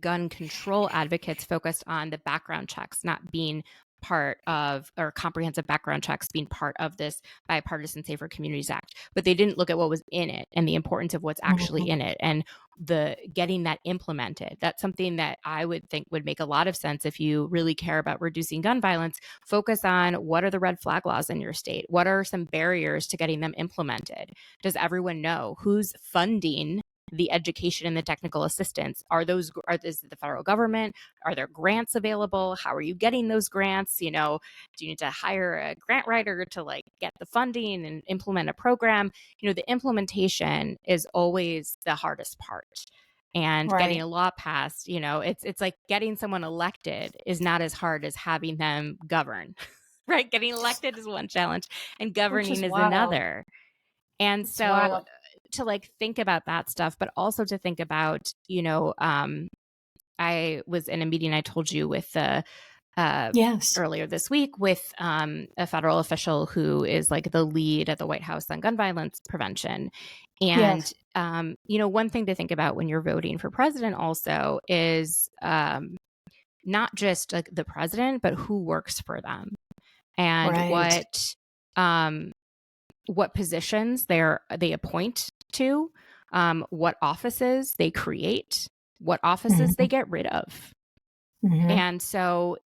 gun control advocates focused on the background checks not being part of, or comprehensive background checks being part of this bipartisan Safer Communities Act, but they didn't look at what was in it and the importance of what's actually Mhm. in it and the getting that implemented. That's something that I would think would make a lot of sense if you really care about reducing gun violence. Focus on what are the red flag laws in your state? What are some barriers to getting them implemented? Does everyone know who's funding the education and the technical assistance? Is it the federal government? Are there grants available? How are you getting those grants? Do you need to hire a grant writer to like get the funding and implement a program? The implementation is always the hardest part. And getting Right. a law passed, it's like getting someone elected is not as hard as having them govern. Right? Getting elected is one challenge and Which governing is is wild. another. And It's so wild. to like think about that stuff, but also to think about, I was in a meeting I told you with uh, Yes. earlier this week with a federal official who is like the lead at the White House on gun violence prevention. And, Yes. one thing to think about when you're voting for president also is not just like the president, but who works for them and Right. um, what positions they appoint to, what offices they create, what offices they Mhm. get rid of. Mhm. And so,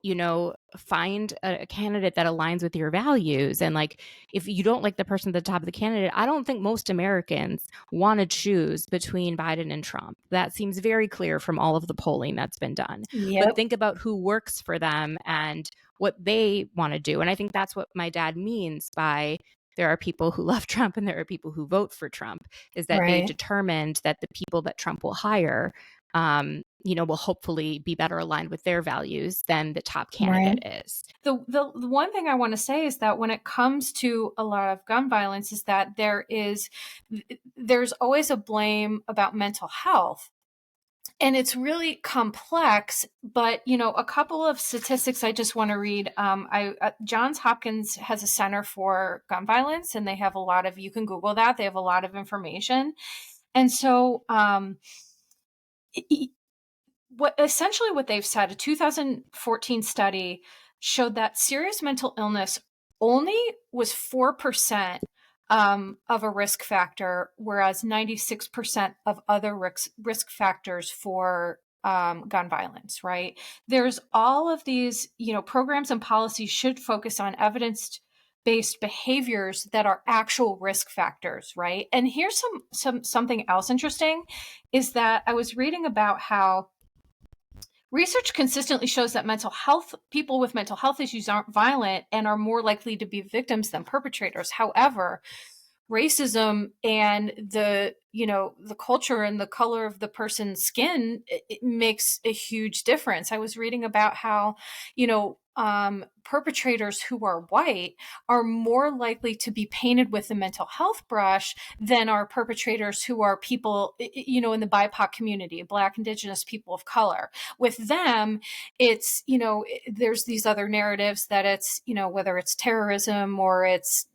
find a candidate that aligns with your values. And like, if you don't like the person at the top of the candidate, I don't think most Americans want to choose between Biden and Trump. That seems very clear from all of the polling that's been done. But Yep. think about who works for them and what they want to do. And I think that's what my dad means by there are people who love Trump and there are people who vote for Trump, is that they Right. determined that the people that Trump will hire will hopefully be better aligned with their values than the top Right. candidate is. The one thing I want to say is that when it comes to a lot of gun violence is that there's always a blame about mental health. And it's really complex, but a couple of statistics I just want to read. Johns Hopkins has a center for gun violence, and they have a lot of. You can Google that. They have a lot of information, and so what they've said, a 2014 study showed that serious mental illness only was 4% of a risk factor, whereas 96% of other risk factors for gun violence, right? There's all of these, programs and policies should focus on evidence based behaviors that are actual risk factors, right? And here's something else interesting is that I was reading about how research consistently shows that people with mental health issues aren't violent and are more likely to be victims than perpetrators. However, racism and the culture and the color of the person's skin, it makes a huge difference. I was reading about how perpetrators who are white are more likely to be painted with the mental health brush than are perpetrators who are people in the BIPOC community, Black, Indigenous, people of color. With them, it's there's these other narratives that it's whether it's terrorism or it's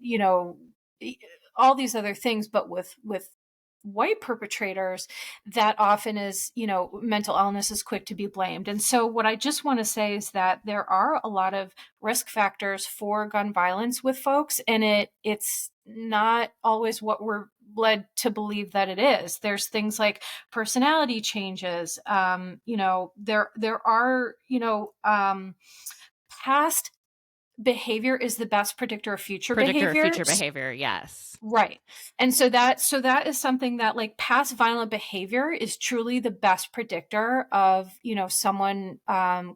all these other things, but with white perpetrators, that often is mental illness is quick to be blamed. And so what I just want to say is that there are a lot of risk factors for gun violence with folks, and it's not always what we're led to believe that it is. There's things like personality changes. There are past behavior is the best predictor of future Predictor of behavior. future behavior, yes. Right. And so that is something that, like, past violent behavior is truly the best predictor of, someone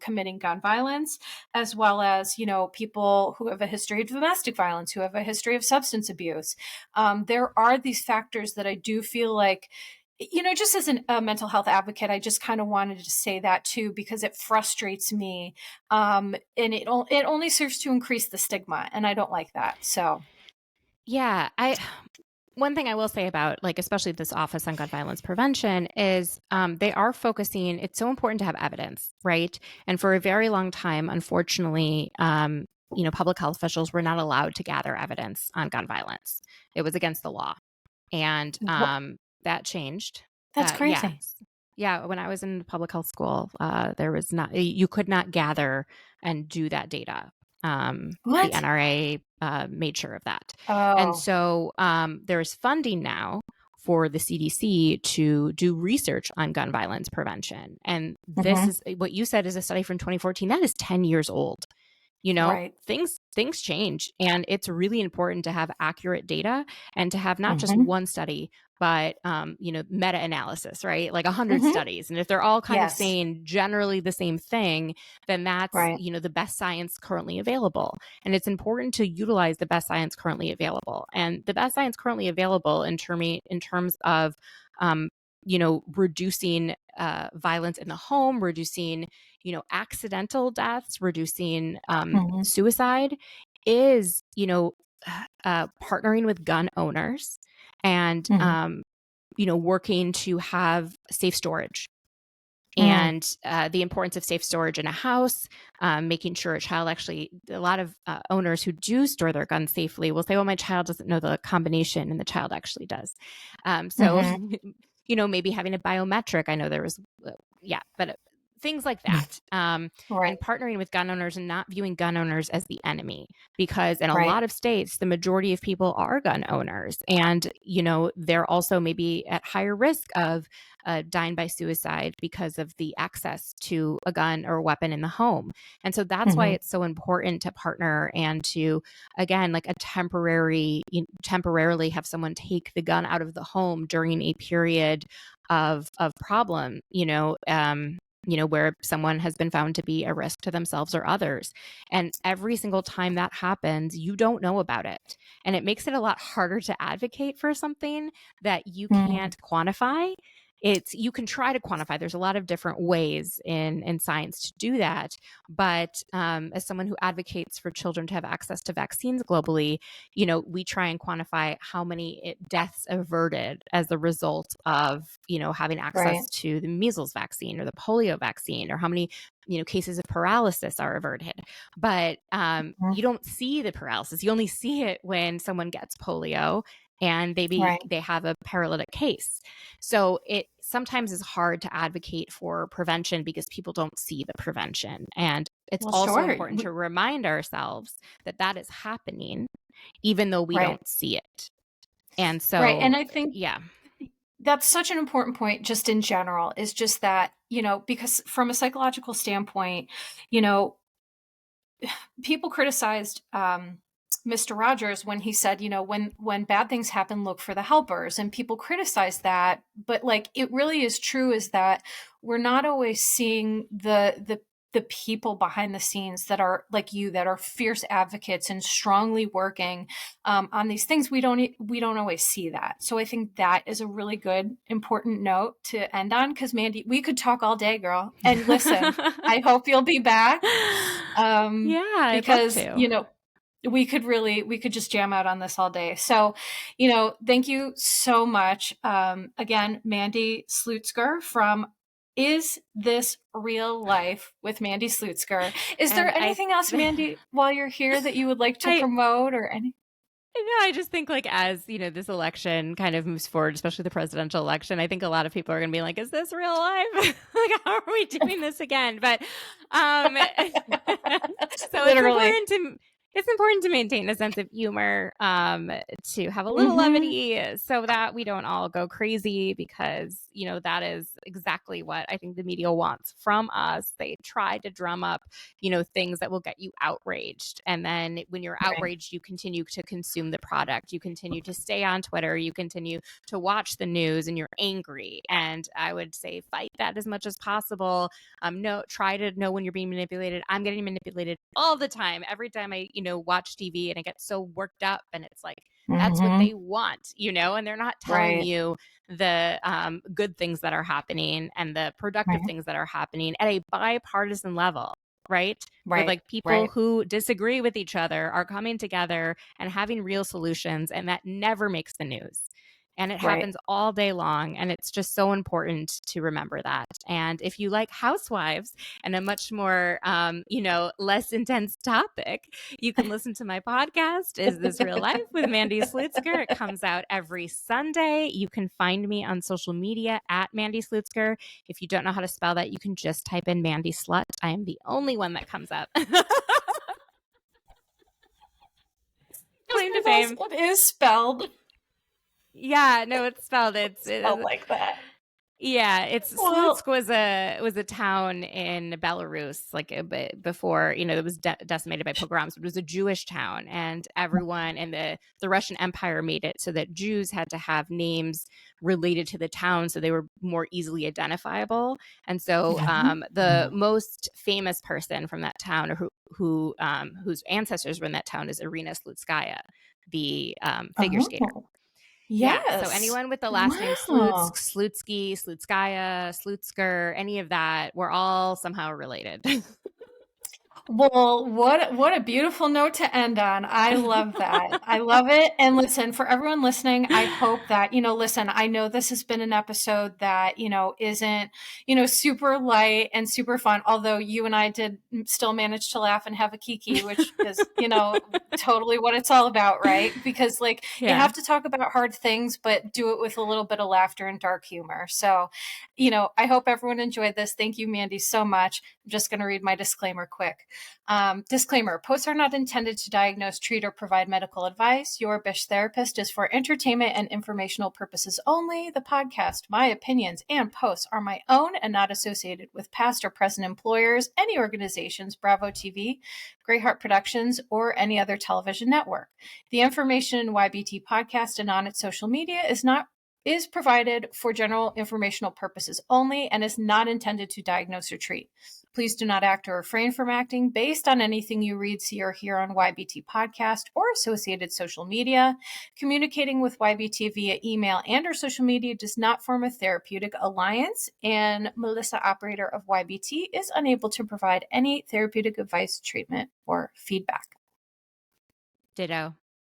committing gun violence, as well as, people who have a history of domestic violence, who have a history of substance abuse. There are these factors that I do feel like, just as a mental health advocate, I just kind of wanted to say that too, because it frustrates me. And it only serves to increase the stigma, and I don't like that. So, Yeah, one thing I will say about, like, especially this Office on Gun Violence Prevention is they are focusing, it's so important to have evidence, right? And for a very long time, unfortunately, public health officials were not allowed to gather evidence on gun violence. It was against the law. And that changed. That's crazy. Yes. Yeah. When I was in public health school, there was not, you could not gather and do that data. The What? NRA made sure of that. And Oh. so there is funding now for the CDC to do research on gun violence prevention. And this is what you said is a study from 2014. That is 10 years old. Right. Things change, and it's really important to have accurate data and to have not just one study, but meta-analysis, right? Like 100 studies. And if they're all kind of saying generally the same thing, then that's, right. The best science currently available. And it's important to utilize the best science currently available. And the best science currently available in terms of reducing violence in the home, reducing, accidental deaths, reducing suicide is, partnering with gun owners and, working to have safe storage. And the importance of safe storage in a house, making sure a child actually, a lot of owners who do store their guns safely will say, well, my child doesn't know the combination, and the child actually does. Maybe having a biometric. I know there was, but things like that. And partnering with gun owners and not viewing gun owners as the enemy, because in a lot of states, the majority of people are gun owners. And, they're also maybe at higher risk of dying by suicide because of the access to a gun or a weapon in the home. And so that's why it's so important to partner and to, again, like temporarily have someone take the gun out of the home during a period of problem, where someone has been found to be a risk to themselves or others. And every single time that happens, you don't know about it. And it makes it a lot harder to advocate for something that you can't quantify. You can try to quantify. There's a lot of different ways in science to do that. But as someone who advocates for children to have access to vaccines globally, we try and quantify how many deaths averted as a result of, having access to the measles vaccine or the polio vaccine, or how many, cases of paralysis are averted. But you don't see the paralysis. You only see it when someone gets polio and they have a paralytic case. So it sometimes is hard to advocate for prevention because people don't see the prevention. And it's also important to remind ourselves that that is happening, even though we don't see it. And so, and I think, that's such an important point just in general, is just that, because from a psychological standpoint, people criticized Mr. Rogers when he said, when bad things happen, look for the helpers. And people criticize that. But like, it really is true, is that we're not always seeing the people behind the scenes that are like you, that are fierce advocates and strongly working on these things. We don't always see that. So I think that is a really good, important note to end on, because Mandy, we could talk all day, girl. And listen, I hope you'll be back. Because, we could just jam out on this all day. So, thank you so much. Again, Mandy Slutsker from Is This Real Life with Mandy Slutsker. Is there anything else, Mandy, while you're here, that you would like to promote or any? I just think, like, as this election kind of moves forward, especially the presidential election, I think a lot of people are going to be like, "Is this real life? Like, how are we doing this again?" But so literally, it's important to maintain a sense of humor, to have a little levity, so that we don't all go crazy, because, that is exactly what I think the media wants from us. They try to drum up, things that will get you outraged. And then when you're outraged, you continue to consume the product. You continue to stay on Twitter. You continue to watch the news, and you're angry. And I would say fight that as much as possible. Try to know when you're being manipulated. I'm getting manipulated all the time. Every time I, watch TV, and I get so worked up, and it's like, that's what they want, and they're not telling you the good things that are happening and the productive things that are happening at a bipartisan level. right? Where Right. like people Right. who disagree with each other are coming together and having real solutions, and that never makes the news. And it Right. happens all day long. And it's just so important to remember that. And if you like housewives and a much more, less intense topic, you can listen to my podcast, Is This Real Life with Mandy Slutsker. It comes out every Sunday. You can find me on social media at Mandy Slutsker. If you don't know how to spell that, you can just type in Mandy Slut. I am the only one that comes up. Claim to fame. It is spelled. Yeah, no, it's spelled. Spelled like that. Yeah, it's Well, Slutsk was a town in Belarus, like a bit before, it was decimated by pogroms. It was a Jewish town, and everyone in the Russian Empire made it so that Jews had to have names related to the town, so they were more easily identifiable. And so, the most famous person from that town, or whose ancestors were in that town, is Irina Slutskaya, the figure skater. oh, Yeah. So yes. anyone with the last name Slutsk, Wow. Slutsky, Slutskaya, Slutsker, any of that, we're all somehow related. Well, what a beautiful note to end on. I love that. I love it. And listen, for everyone listening, I hope that, listen, I know this has been an episode that, isn't, super light and super fun, although you and I did still manage to laugh and have a kiki, which is, totally what it's all about, right? Because like you Yeah. have to talk about hard things, but do it with a little bit of laughter and dark humor. So, I hope everyone enjoyed this. Thank you, Mandy, so much. I'm just going to read my disclaimer quick. Disclaimer, posts are not intended to diagnose, treat, or provide medical advice. Your Bish therapist is for entertainment and informational purposes only. The podcast, my opinions, and posts are my own and not associated with past or present employers, any organizations, Bravo TV, Greyheart Productions, or any other television network. The information in YBT podcast and on its social media is provided for general informational purposes only and is not intended to diagnose or treat. Please do not act or refrain from acting based on anything you read, see, or hear on YBT podcast or associated social media. Communicating with YBT via email and or social media does not form a therapeutic alliance, and Melissa, operator of YBT, is unable to provide any therapeutic advice, treatment, or feedback. Ditto.